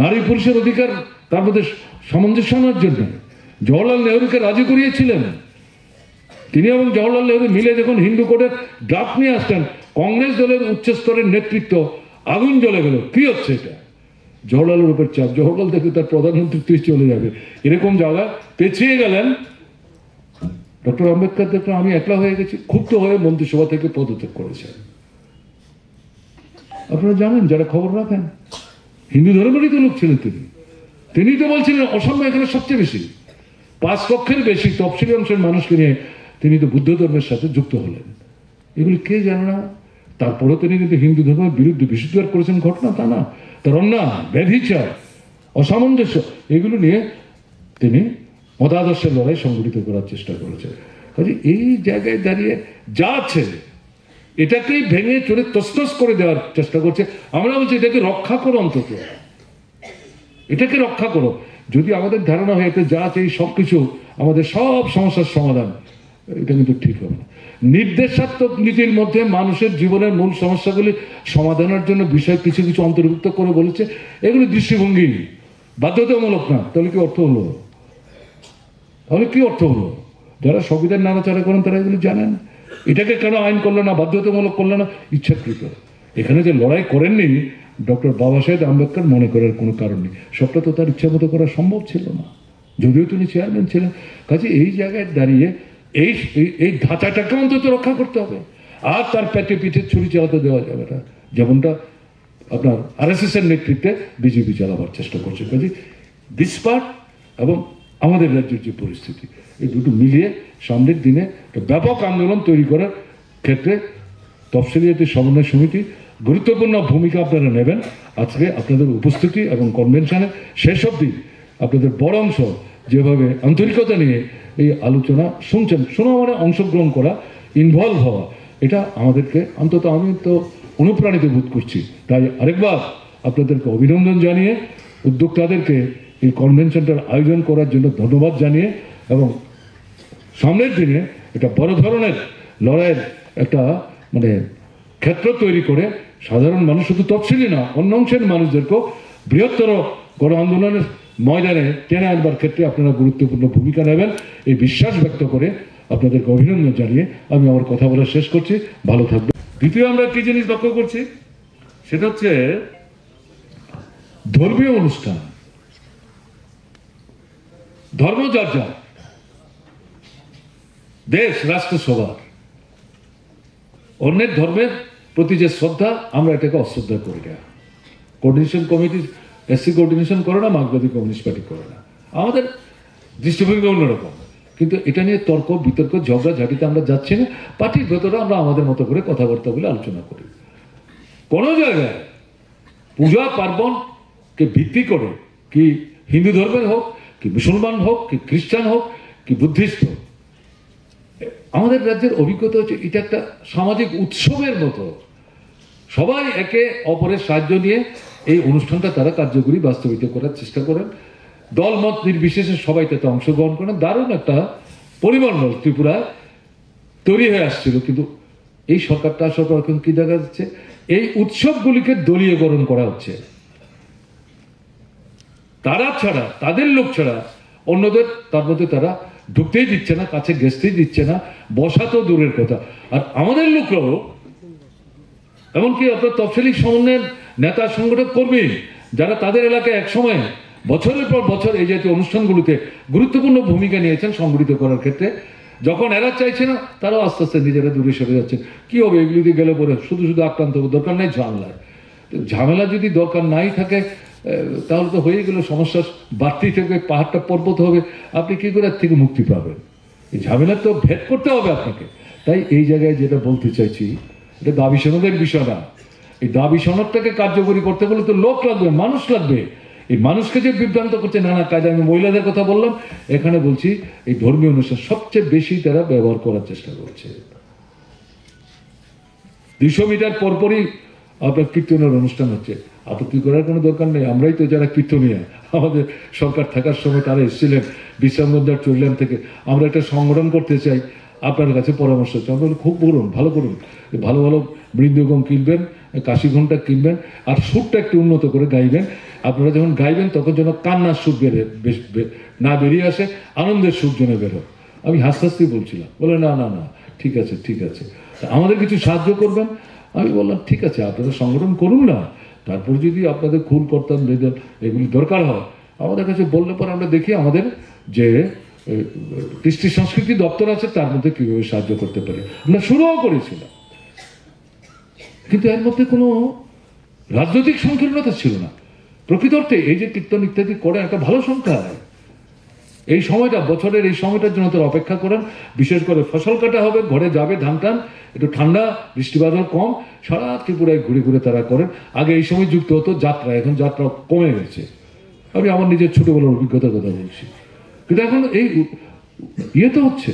নারী পুরুষের অধিকার তার মধ্যে সামঞ্জস্য আনার জন্য জওহরলাল নেহরুকে রাজি করিয়েছিলেন। তিনি এবং জওহরলাল নেহরু মিলে যখন হিন্দু কোডের ড্রাফট নিয়ে আসতেন, কংগ্রেস দলের উচ্চ স্তরের নেতৃত্ব আগুন জ্বলে গেল, কি হচ্ছে এটা? জওহরলালের উপর চাপ, জওহরলাল থেকে তার প্রধানমন্ত্রী চলে যাবে, এরকম জায়গা পেছিয়ে গেলেন। ডক্টর আম্বেদকর দেখলাম আমি একলা হয়ে গেছি, ক্ষুব্ধ হয়ে মন্ত্রিসভা থেকে পদত্যাগ করেছেন। আপনারা জানেন, যারা খবর রাখেন, হিন্দু ধর্মেরই তো লোক ছিলেন তিনি তো বলছিলেন অসাম্য এখানে সবচেয়ে বেশি, 5 লক্ষের বেশি তফসিলি অংশের মানুষকে নিয়ে তিনি তো বুদ্ধ ধর্মের সাথে যুক্ত হলেন। এগুলি কে জানে না? তারপরেও তিনি কিন্তু হিন্দু ধর্মের বিরুদ্ধে বিশুদ্ধার করেছেন, ঘটনা তা না, তার অন্যায়, ব্যভিচার, অসামঞ্জস্য, এগুলো নিয়ে তিনি মতাদর্শের লড়াই সংগঠিত করার চেষ্টা করেছেন। কাজে এই জায়গায় দাঁড়িয়ে যা আছে এটাকেই ভেঙে চলে তছনছ করে দেওয়ার চেষ্টা করছে। আমরা বলছি এটাকে রক্ষা করো, অন্তত এটাকে রক্ষা করো। যদি আমাদের ধারণা হয় এটা যা আছে এই সব কিছু আমাদের সব সমস্যার সমাধান, এটা কিন্তু ঠিক হবে না। নির্দেশাত্মক নীতির মধ্যে মানুষের জীবনের মূল সমস্যাগুলি সমাধানের জন্য বিষয় কিছু কিছু অন্তর্ভুক্ত করে বলেছে, এগুলি দৃষ্টিভঙ্গি, বাধ্যতামূলক না। তাহলে কি অর্থ হলো? তাহলে কি অর্থ হলো? যারা সংবিধান নাড়াচাড়া করেন তারা এগুলি জানেন। এটাকে কেন আইন করলো না, বাধ্যতামূলক করলো না? ইচ্ছাকৃত। এখানে যে লড়াই করেননি ডক্টর বাবা সাহেব আম্বেদকর, মনে করার কোনো কারণ নেই। সবটা তো তার ইচ্ছা মতো করা সম্ভব ছিল না, যদিও তিনি চেয়ারম্যান ছিলেন। কাজে এই জায়গায় দাঁড়িয়ে এই ধাঁচাটাকে অন্তত রক্ষা করতে হবে, আর তার পেটে পিঠে ছুরি চালাতে দেওয়া যাবে না, যেমনটা আপনার RSS এর নেতৃত্বে বিজেপি চালাবার চেষ্টা করছে। কাজে দিসপাট এবং আমাদের রাজ্যের যে পরিস্থিতি, এই দুটো মিলিয়ে সামনের দিনে একটা ব্যাপক আন্দোলন তৈরি করার ক্ষেত্রে তফসিলি জাতি সমন্বয় সমিতি গুরুত্বপূর্ণ ভূমিকা আপনারা নেবেন। আজকে আপনাদের উপস্থিতি এবং কনভেনশনে শেষ অবধি আপনাদের বড় অংশ যেভাবে আন্তরিকতা নিয়ে এই আলোচনা শুনছেন, শোনা মানে অংশগ্রহণ করা, ইনভলভ হওয়া, এটা আমাদেরকে অন্তত আমি তো অনুপ্রাণিত বোধ করছি। তাই আরেকবার আপনাদেরকে অভিনন্দন জানিয়ে, উদ্যোক্তাদেরকে এই কনভেনশনটার আয়োজন করার জন্য ধন্যবাদ জানিয়ে, এবং সামনের দিনে এটা বড় ধরনের লড়াইয়ের একটা মানে ক্ষেত্র তৈরি করে সাধারণ মানুষ, শুধু তফসিলি না অন্য অংশের মানুষদেরকেও বৃহত্তর গণ আন্দোলনের ময়দানে টেনে আনবার ক্ষেত্রে আপনারা গুরুত্বপূর্ণ ভূমিকা নেবেন, এই বিশ্বাস ব্যক্ত করে আপনাদেরকে অভিনন্দন জানিয়ে আমি আমার কথা বলা শেষ করছি। ভালো থাকবেন। দ্বিতীয় আমরা কি জিনিস লক্ষ্য করছি, সেটা হচ্ছে ধর্মীয় অনুষ্ঠান, ধর্ম যার যার, দেশ রাষ্ট্র সবার, অন্যের ধর্মের প্রতি যে শ্রদ্ধা, আমরা এটাকে অশ্রদ্ধা করি না। কোঅর্ডিনেশন কমিটি SC কোঅর্ডিনেশন করে না, মার্ক্সবাদী কমিউনিস্ট পার্টি করে না, আমাদের দৃষ্টিভঙ্গি অন্যরকম। কিন্তু এটা নিয়ে তর্ক বিতর্ক ঝগড়া ঝাঁটিতে আমরা যাচ্ছি না। পার্টির ভেতরে আমরা আমাদের মতো করে কথাবার্তা বলে আলোচনা করি। কোনো জায়গায় পূজা পার্বণকে ভিত্তি করে, কি হিন্দু ধর্মের হোক, কি মুসলমান হোক, কি খ্রিস্টান হোক, কি বুদ্ধিস্ট হোক, আমাদের রাজ্যের অভিজ্ঞতা হচ্ছে এটা একটা সামাজিক উৎসবের মতো। সবাই একে অপরের সাহায্য নিয়ে এই অনুষ্ঠানটা তারা কার্যকরী বাস্তবিত করার চেষ্টা করেন। দলমত নির্বিশেষে সবাই তাতে অংশগ্রহণ করেন। দারুণ একটা পরিমণ্ডল ত্রিপুরায় তৈরি হয়ে আসছিল। কিন্তু এই সরকারটা আসার পর এখন কি দেখা যাচ্ছে, এই উৎসবগুলিকে দলীয়করণ করা হচ্ছে। তারা ছাড়া, তাদের লোক ছাড়া অন্যদের তার মধ্যে তারা ঢুকতেই দিচ্ছে না, কাছে ঘেঁষতেই দিচ্ছে না, বসা তো দূরের কথা। আর আমাদের লোকরাও, এমনকি আপনার তফসিলি সমন্বয়ের নেতা সংগঠক কর্মী যারা তাদের এলাকায় একসময় বছরের পর বছর এই জাতীয় অনুষ্ঠানগুলিতে গুরুত্বপূর্ণ ভূমিকা নিয়েছেন সংগঠিত করার ক্ষেত্রে, যখন এরা চাইছে না, তারাও আস্তে আস্তে নিজেরা দূরে সরে যাচ্ছে। কি হবে এগুলিতে গেলে পরে? শুধু শুধু আক্রান্ত হবে, দরকার নাই ঝামেলায়। ঝামেলা যদি দরকার নাই থাকে তাহলে তো হয়ে গেল, সমস্যা বাড়তি থেকে পাহাড়টা পর্বত হবে, আপনি কি করে থেকে মুক্তি পাবেন? এই ঝামেলা তো ভেদ করতে হবে আপনাকে। তাই এই জায়গায় যেটা বলতে চাইছি, এটা দাবি সনদের বিষয় না। এই দাবি সনদটাকে কার্যকরী করতে গেলে তো লোক লাগবে, মানুষ লাগবে। এই মানুষকে যে বিভ্রান্ত করছে নানা কায়দায়, আমি মহিলাদের কথা বললাম, এখানে বলছি এই ধর্মীয় অনুষ্ঠান সবচেয়ে বেশি তারা ব্যবহার করার চেষ্টা করছে। 200 মিটার পরপরই আপনার কীর্তনের অনুষ্ঠান হচ্ছে। আপত্তি করার কোনো দরকার নেই, আমরাই তো যারা কীর্তনীয়, আমাদের সরকার থাকার সময় তারা এসেছিলেন বিশ্রামগঞ্জ আর চট্টগ্রাম থেকে। আমরা একটা সংগঠন করতে চাই, আপনার কাছে পরামর্শ চাই। আমরা খুব করুন, ভালো করুন, ভালো ভালো মৃদঙ্গম কিনবেন, কাশি ঘণ্টা কিনবেন, আর সুরটা একটু উন্নত করে গাইবেন। আপনারা যখন গাইবেন তখন যেন কান্নার সুর না বেরিয়ে আসে, আনন্দের সুর যেন বেরোয়। আমি হাসতে হাসতেই বলছিলাম, বলে না না না ঠিক আছে ঠিক আছে, আমাদের কিছু সাহায্য করবেন। আমি বললাম ঠিক আছে, আপনারা সংগঠন করুন না, তারপর যদি আপনাদের খুন করতাম এগুলি দরকার হয় আমাদের কাছে বললে পরে আমরা দেখি আমাদের যে কৃষ্টি সংস্কৃতি দপ্তর আছে তার মধ্যে কিভাবে সাহায্য করতে পারে। আমরা শুরুও করেছিলাম, কিন্তু এর মধ্যে কোনো রাজনৈতিক সংকীর্ণতা ছিল না। প্রকৃত অর্থে এই যে কীর্তন ইত্যাদি করে একটা ভালো সংখ্যা। এই সময়টা, বছরের এই সময়টার জন্য তারা অপেক্ষা করেন। বিশেষ করে ফসল কাটা হবে, ঘরে যাবে ধান টান, একটু ঠান্ডা, বৃষ্টিবাদল কম, সারা ত্রিপুরায় ঘুরে ঘুরে তারা করেন। আগে এই সময় যুক্ত হতো যাত্রা, এখন যাত্রা কমে গেছে। আমি আমার নিজের ছোটবেলার অভিজ্ঞতার কথা বলছি। কিন্তু এখন এই ইয়ে তো হচ্ছে,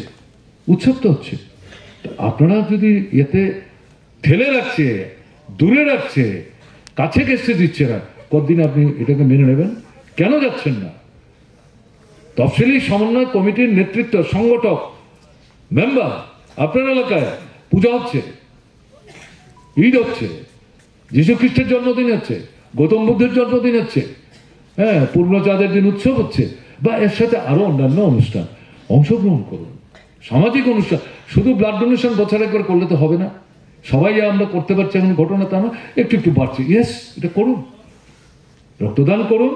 উৎসব তো হচ্ছে। আপনারা যদি এতে ঠেলে রাখছে, দূরে রাখছে, কাছে ঘেঁষতে দিচ্ছে না, কতদিন আপনি এটাকে মেনে নেবেন? কেন যাচ্ছেন না? তফসিলি সমন্বয় কমিটির নেতৃত্ব, সংগঠক, মেম্বার, আপনার এলাকায় পূজা হচ্ছে, ঈদ হচ্ছে, যীশু খ্রিস্টের জন্মদিন হচ্ছে, গৌতম বুদ্ধের জন্মদিন হচ্ছে, হ্যাঁ, পূর্ণচাঁদের দিন উৎসব হচ্ছে, বা এর সাথে আরো অন্যান্য অনুষ্ঠান। অংশগ্রহণ করুন, সামাজিক অনুষ্ঠান। শুধু ব্লাড ডোনেশন বছর একবার করলে তো হবে না। সবাই আমরা করতে পারছি এমন ঘটনা তা না, একটু একটু বাড়ছে। ইয়েস, এটা করুন, রক্তদান করুন,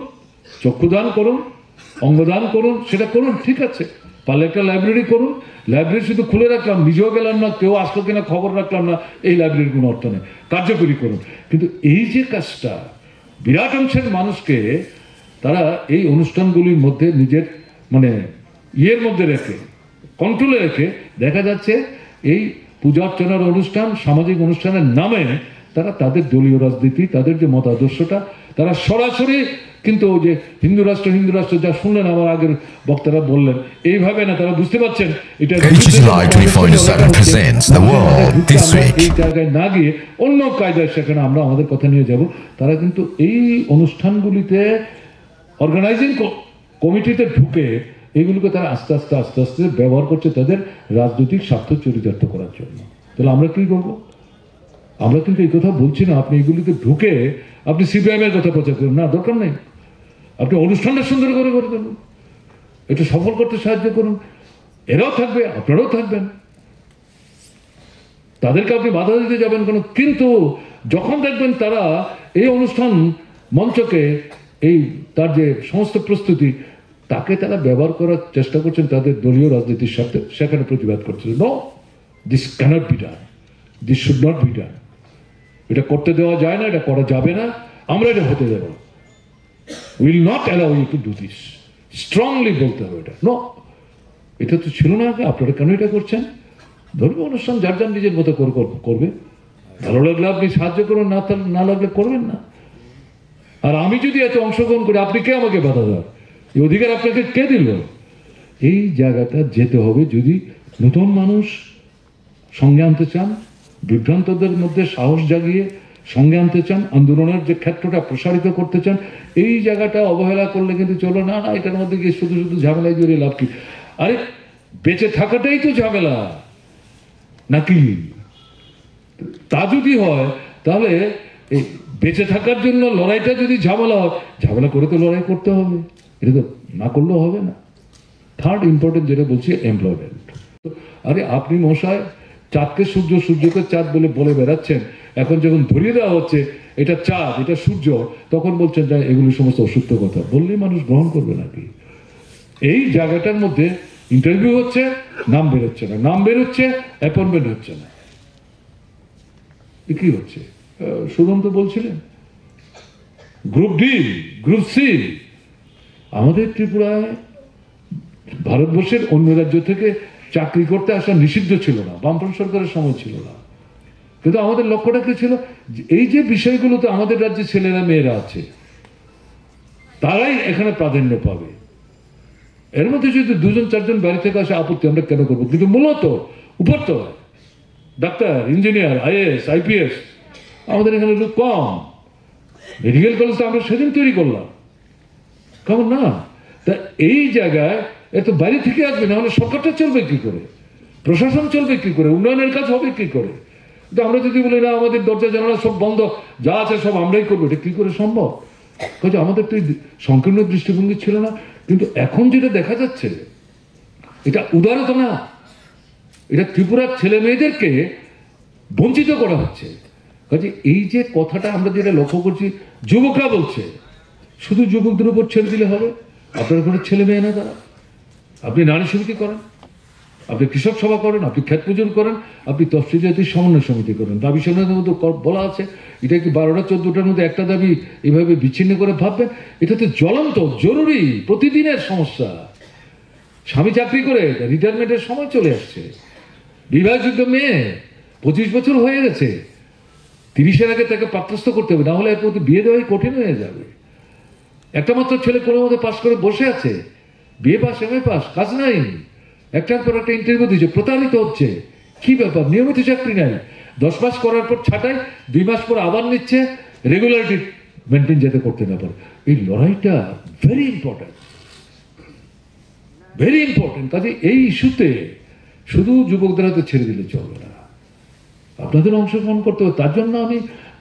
চক্ষুদান করুন, অঙ্গদান করুন, সেটা করুন, ঠিক আছে। পারলে একটা লাইব্রেরি করুন। লাইব্রেরি শুধু খুলে রাখলাম, নিজেও গেলাম না, কেউ আসলো কিনা খবর রাখলাম না, এই লাইব্রেরির কোনো অর্থ নেই। কার্যকরী করুন। কিন্তু এই যে কাজটা, বিরাট অংশের মানুষকে তারা এই অনুষ্ঠানগুলির মধ্যে নিজের মানে ইয়ের মধ্যে রেখে, কন্ট্রোলে রেখে, দেখা যাচ্ছে এই পূজা অর্চনার অনুষ্ঠান, সামাজিক অনুষ্ঠানের নামে তারা তাদের দলীয় রাজনীতি, তাদের যে মতাদর্শটা, তারা সরাসরি কিন্তু ওই যে হিন্দু রাষ্ট্র যা শুনলেন আমার আগের বক্তারা বললেন, এইভাবে না, তারা বুঝতে পারছেন এটা এই জায়গায় না গিয়ে অন্য কায়দায় সেখানে আমরা আমাদের কথা নিয়ে যাব। তারা কিন্তু এই অনুষ্ঠানগুলিতে অর্গানাইজিং কমিটিতে ঢুকে এগুলোকে তারা আস্তে আস্তে আস্তে আস্তে ব্যবহার করছে তাদের রাজনৈতিক স্বার্থ চরিতার্থ করার জন্য। তাহলে আমরা কি করবো? আমরা কিন্তু এই কথা বলছি না আপনি এগুলিতে ঢুকে আপনি সিপিআইএম এর কথা প্রচার করুন, না, দরকার নেই। আপনি অনুষ্ঠানটা সুন্দর করে করে দেবেন, এটা সফল করতে সাহায্য করুন। এরাও থাকবে, আপনারাও থাকবেন, তাদেরকে আপনি বাধা দিতে যাবেন কেন? কিন্তু যখন দেখবেন তারা এই অনুষ্ঠান মঞ্চকে, এই তার যে সমস্ত প্রস্তুতি, তাকে তারা ব্যবহার করার চেষ্টা করছেন তাদের দলীয় রাজনীতির সাথে, সেখানে প্রতিবাদ করছে। No, this cannot be done, this should not be done. এটা করতে দেওয়া যায় না, এটা করা যাবে না, আমরা এটা হতে দেব না। Will not allow you to do this. Strongly বলতে হবে এটা। নো, এটা তো ছিল না আগে, আপনারা কেন এটা করছেন? ধর্মীয় অনুষ্ঠান যার যার নিজের মতো করবে। ভালো লাগলে আপনি সাহায্য করুন, না লাগলে করবেন না। আর আমি যদি এত অংশগ্রহণ করি, আপনি কে আমাকে বাধা দেওয়ার? এই অধিকার আপনাকে কে দিল? এই জায়গাটা যেতে হবে। যদি নতুন মানুষ সঙ্গে আনতে চান, বিভ্রান্তদের মধ্যে সাহস জাগিয়ে সঙ্গে আনতে চান, আন্দোলনের যে ক্ষেত্রটা প্রসারিত করতে চান, এই জায়গাটা অবহেলা করলে কিন্তু চলো না। না, এটার মধ্যে গিয়ে শুধু শুধু ঝামেলায় জড়িয়ে লাভ কি? আরে বেঁচে থাকাটাই তো ঝামেলা নাকি? তা যদি হয় তাহলে এই বেঁচে থাকার জন্য লড়াইটা যদি ঝামেলা হয়, ঝামেলা করে তো লড়াই করতে হবে, এটা তো না করলেও হবে না। থার্ড ইম্পর্টেন্ট যেটা বলছি, এমপ্লয়মেন্ট। আরে আপনি মশাই চাঁদকে সূর্য, সূর্যকে চাঁদ বলে বলে বেড়াচ্ছেন, এখন যখন ধরিয়ে দেওয়া হচ্ছে এটা চাঁদ এটা সূর্য, তখন বলছেন যে এগুলি সমস্ত অসত্য কথা। বললেই মানুষ গ্রহণ করবে নাকি? এই জায়গাটার মধ্যে ইন্টারভিউ হচ্ছে, নাম বেরোচ্ছে না, নাম বেরোচ্ছে, অ্যাপয়েন্টমেন্ট হচ্ছে না। কি হচ্ছে? সুরম তো বলছিলেন গ্রুপ ডি, গ্রুপ সি। আমাদের ত্রিপুরায় ভারতবর্ষের অন্য রাজ্য থেকে চাকরি করতে আসা নিষিদ্ধ ছিল না, বামফ্রন্ট সরকারের সময় ছিল না। কিন্তু আমাদের লক্ষ্যটা কি ছিল? এই যে বিষয়গুলোতে আমাদের রাজ্যে ছেলেরা মেয়েরা আছে, তারাই এখানে প্রাধান্য পাবে। এর মধ্যে যদি 2জন 4জন বাড়ি থেকে আসে, আপত্তি আমরা কেন করবো? কিন্তু মূলত উপরতলায় ডাক্তার, ইঞ্জিনিয়ার, আইএএস, আইপিএস আমাদের এখানে লোক কম। মেডিকেল কলেজটা আমরা সেদিন তৈরি করলাম, কেমন না? তা এই জায়গায় এত বাইরে থেকে আসবে, না হলে সরকারটা চলবে কি করে, প্রশাসন চলবে কি করে, উন্নয়নের কাজ হবে কি করে? কিন্তু আমরা যদি বলি না আমাদের দরজা জানালা সব বন্ধ, যা আছে সব আমরাই করবো, এটা কি করে সম্ভব? কাজে আমাদের তো সংকীর্ণ দৃষ্টিভঙ্গি ছিল না। কিন্তু এখন যেটা দেখা যাচ্ছে এটা উদারতা না, এটা ত্রিপুরার ছেলে মেয়েদেরকে বঞ্চিত করা হচ্ছে। কাজে এই যে কথাটা আমরা যেটা লক্ষ্য করছি, যুবকরা বলছে শুধু যুবকদের উপর ছেড়ে দিলে হবে? আপনার কোনো ছেলে মেয়ে না তারা? আপনি নারী সমিতি করেন, আপনি কৃষক সভা করেন, আপনি ক্ষেত পুজন করেন, আপনি তফসিলি জাতির সমন্বয় সমিতি করেন। দাবি সমন্বয়ের মধ্যে বলা আছে, এটা কি 12টা 14টার মধ্যে একটা দাবি এইভাবে বিচ্ছিন্ন করে ভাববেন? এটা তো জ্বলন্ত জরুরি প্রতিদিনের সমস্যা। স্বামী চাকরি করে রিটায়ারমেন্টের সময় চলে আসছে, বিবাহযোগ্য মেয়ে 25 বছর হয়ে গেছে, 30-এর আগে তাকে পাত্রস্থ করতে হবে, না হলে এর প্রতি বিয়ে দেওয়াই কঠিন হয়ে যাবে। একটা মাত্র ছেলে কোনো মধ্যে পাশ করে বসে আছে, বিয়ে পাস, এমএ পাস, কাজ নাই, একটার পর একটা ইন্টারভিউ দিচ্ছে, প্রতারিত হচ্ছে। কি ব্যাপার? নিয়মিত চাকরি নাই, 10 মাস করার পর ছাঁটাই, 2 মাস পর আবার নিচ্ছে, রেগুলারিটি মেনটেন যাতে করতে না পারে। এই লড়াইটা ভেরি ইম্পর্টেন্ট, ভেরি ইম্পর্টেন্ট। কাজে এই ইস্যুতে শুধু যুবকদের হাতে ছেড়ে দিলে চলবে না, আপনাদের অংশগ্রহণ করতে হবে। তার জন্য আমি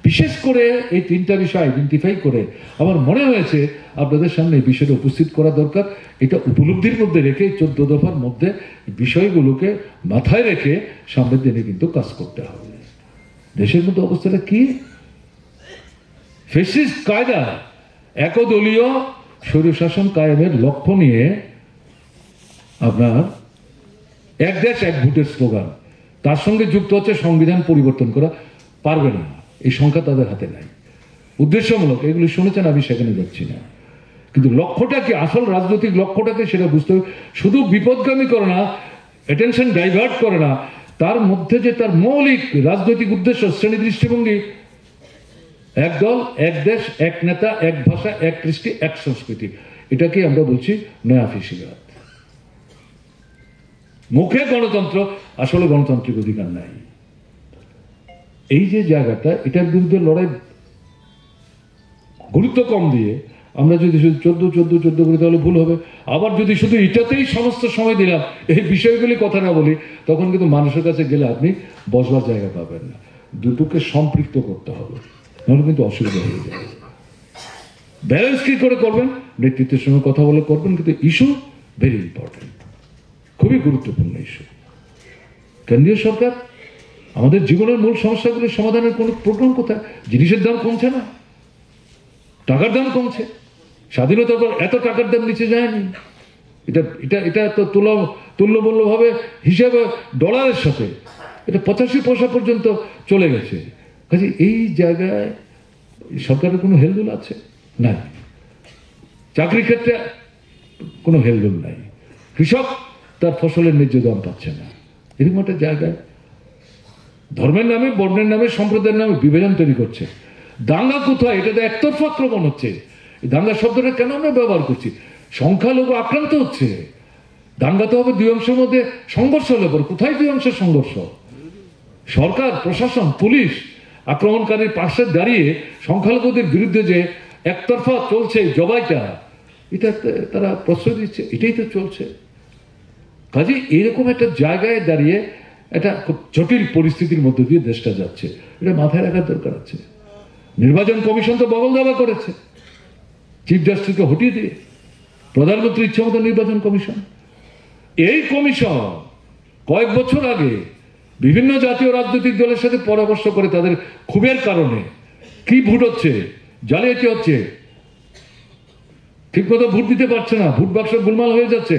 বিশেষ করে এই 3টা বিষয় আইডেন্টিফাই করে আমার মনে হয়েছে আপনাদের সামনে এই বিষয়টা উপস্থিত করা দরকার। এটা উপলব্ধির মধ্যে রেখে 14 দফার মধ্যে বিষয়গুলোকে মাথায় রেখে সামনের দিনে কিন্তু কাজ করতে হবে। দেশের মধ্যে অবস্থাটা কি? ফ্যাসিস্ট কায়দা, একদলীয় স্বৈরশাসন কায়েমের লক্ষ্য নিয়ে আপনার এক দেশ এক ভোটের স্লোগান, তার সঙ্গে যুক্ত হচ্ছে সংবিধান পরিবর্তন করা পারবে না, এই সংখ্যা তাদের হাতে নাই। উদ্দেশ্যমূলক এগুলি শুনেছেন, আমি সেখানে যাচ্ছি না। কিন্তু লক্ষ্যটা কি, আসল রাজনৈতিক লক্ষ্যটাকে সেটা বুঝতে হবে। শুধু বিপদগামী করে না, অ্যাটেনশন ডাইভার্ট করে না, তার মধ্যে যে তার মৌলিক রাজনৈতিক উদ্দেশ্য, শ্রেণী দৃষ্টিভঙ্গি, এক দল, এক দেশ, এক নেতা, এক ভাষা, এক কৃষ্টি, এক সংস্কৃতি, এটাকে আমরা বলছি নয়া ফিসিবাদ। মুখে গণতন্ত্র, আসলে গণতান্ত্রিক অধিকার নাই। এই যে জায়গাটা, এটার বিরুদ্ধে লড়াই গুরুত্ব কম দিয়ে আমরা যদি শুধু 14 করি তাহলে ভুল হবে। আবার যদি শুধু এটাতেই সমস্ত সময় দিলাম, এই বিষয়গুলি কথা না বলি, তখন কিন্তু মানুষের কাছে গেলে আপনি বসবার জায়গা পাবেন না। দুটোকে সম্পৃক্ত করতে হবে, নাহলে কিন্তু অসুবিধা হয়ে যাবে। ব্যালেন্স কি করে করবেন? নেতৃত্বের সঙ্গে কথা বলে করবেন, কিন্তু ইস্যু ভেরি ইম্পর্টেন্ট, খুবই গুরুত্বপূর্ণ ইস্যু। কেন্দ্রীয় সরকার আমাদের জীবনের মূল সমস্যাগুলির সমাধানের কোনো প্রোগ্রাম কোথায়? জিনিসের দাম কমছে না, টাকার দাম কমছে, স্বাধীনতার পর এত টাকার দাম নিচে যায়নি। এটা এটা এটা তো তুল্যমূল্যভাবে হিসাবে ডলারের সাথে এটা 85 পয়সা পর্যন্ত চলে গেছে। কাজে এই জায়গায় সরকারের কোনো হেলদোল আছে? নাই। চাকরির ক্ষেত্রে কোনো হেলদোল নাই। কৃষক তার ফসলের ন্যায্য দাম পাচ্ছে না। এরকম একটা জায়গায় ধর্মের নামে, বর্ণের নামে, সম্প্রদায়ের নামে বিভাজন তৈরি করছে। দাঙ্গা কোথায়? এটা তো একতরফা আক্রমণ হচ্ছে। দাঙ্গা শব্দটা কেন আমরা ব্যবহার করছি? সংখ্যালঘু আক্রান্ত হচ্ছে। দাঙ্গা তো হবে 2 অংশের মধ্যে সংঘর্ষ হলে পরে। কোথায় 2 অংশের সংঘর্ষ? সরকার, প্রশাসন, পুলিশ আক্রমণকারীর পাশে দাঁড়িয়ে সংখ্যালঘুদের বিরুদ্ধে যে একতরফা চলছে জবাইটা, এটা তারা প্রশ্রয় দিচ্ছে, এটাই তো চলছে। কাজে এরকম একটা জায়গায় দাঁড়িয়ে একটা খুব জটিল পরিস্থিতির মধ্যে দিয়ে দেশটা যাচ্ছে, এটা মাথায় রাখার দরকার আছে। নির্বাচন কমিশন তো বগল দাবা করেছে, চিফ জাস্টিসকে হটিয়ে দিয়ে প্রধানমন্ত্রী ইচ্ছা মতো নির্বাচন কমিশন। এই কমিশন কয়েক বছর আগে বিভিন্ন জাতীয় রাজনৈতিক দলের সাথে পরামর্শ করে তাদের ক্ষোভের কারণে কি ভোট হচ্ছে, জালিয়াতি হচ্ছে, ঠিকমতো ভোট দিতে পারছে না, ভোট বাক্স গোলমাল হয়ে যাচ্ছে,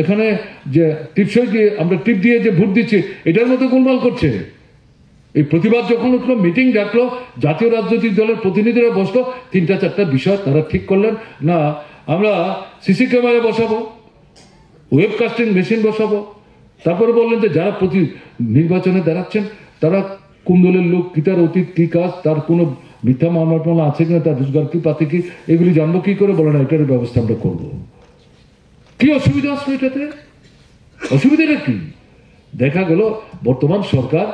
এখানে যে টিপসই দিয়ে আমরা টিপ দিয়ে যে ভোট দিচ্ছি এটার মতো গোলমাল করছে। এই প্রতিবাদ যখন উঠলো, মিটিং ডাকলো, জাতীয় রাজনৈতিক দলের প্রতিনিধিরা বসলো, 3-4টা বিষয় তারা ঠিক করলেন, না আমরা সিসি ক্যামেরা বসাবো, ওয়েবকাস্টিং মেশিন বসাবো। তারপরে বললেন যে যারা নির্বাচনে দাঁড়াচ্ছেন তারা কোন দলের লোক, কি তার অতীত, কি কাজ, তার কোনো মিথ্যা মামলা আছে কিনা, তার রোজগার কি পাতে কি, এগুলি জানবো কি করে, বলে না এটার ব্যবস্থা আমরা করবো। কি অসুবিধা আসলো এটাতে? অসুবিধাটা কি? দেখা গেল বর্তমান সরকার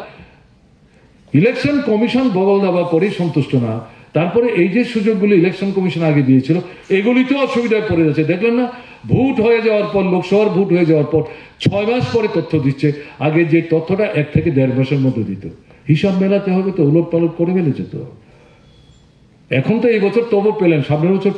ইলেকশন কমিশন বগল দাবা করে সন্তুষ্ট না, তারপরে এই যে সুযোগগুলো ইলেকশন কমিশন আগে দিয়েছিল এগুলিতেও অসুবিধায় পড়ে যাচ্ছে। দেখলেন না, ভোট হয়ে যাওয়ার পর, লোকসভার ভোট হয়ে যাওয়ার পর 6 মাস পরে তথ্য দিচ্ছে, আগে যে তথ্যটা 1 থেকে 1.5 মাসের মধ্যে দিত। হিসাব মেলাতে হবে তো, উলট পালট করে ফেলেছে তো। এখন তো এই বছর তবু পেলেন, সামনের বছর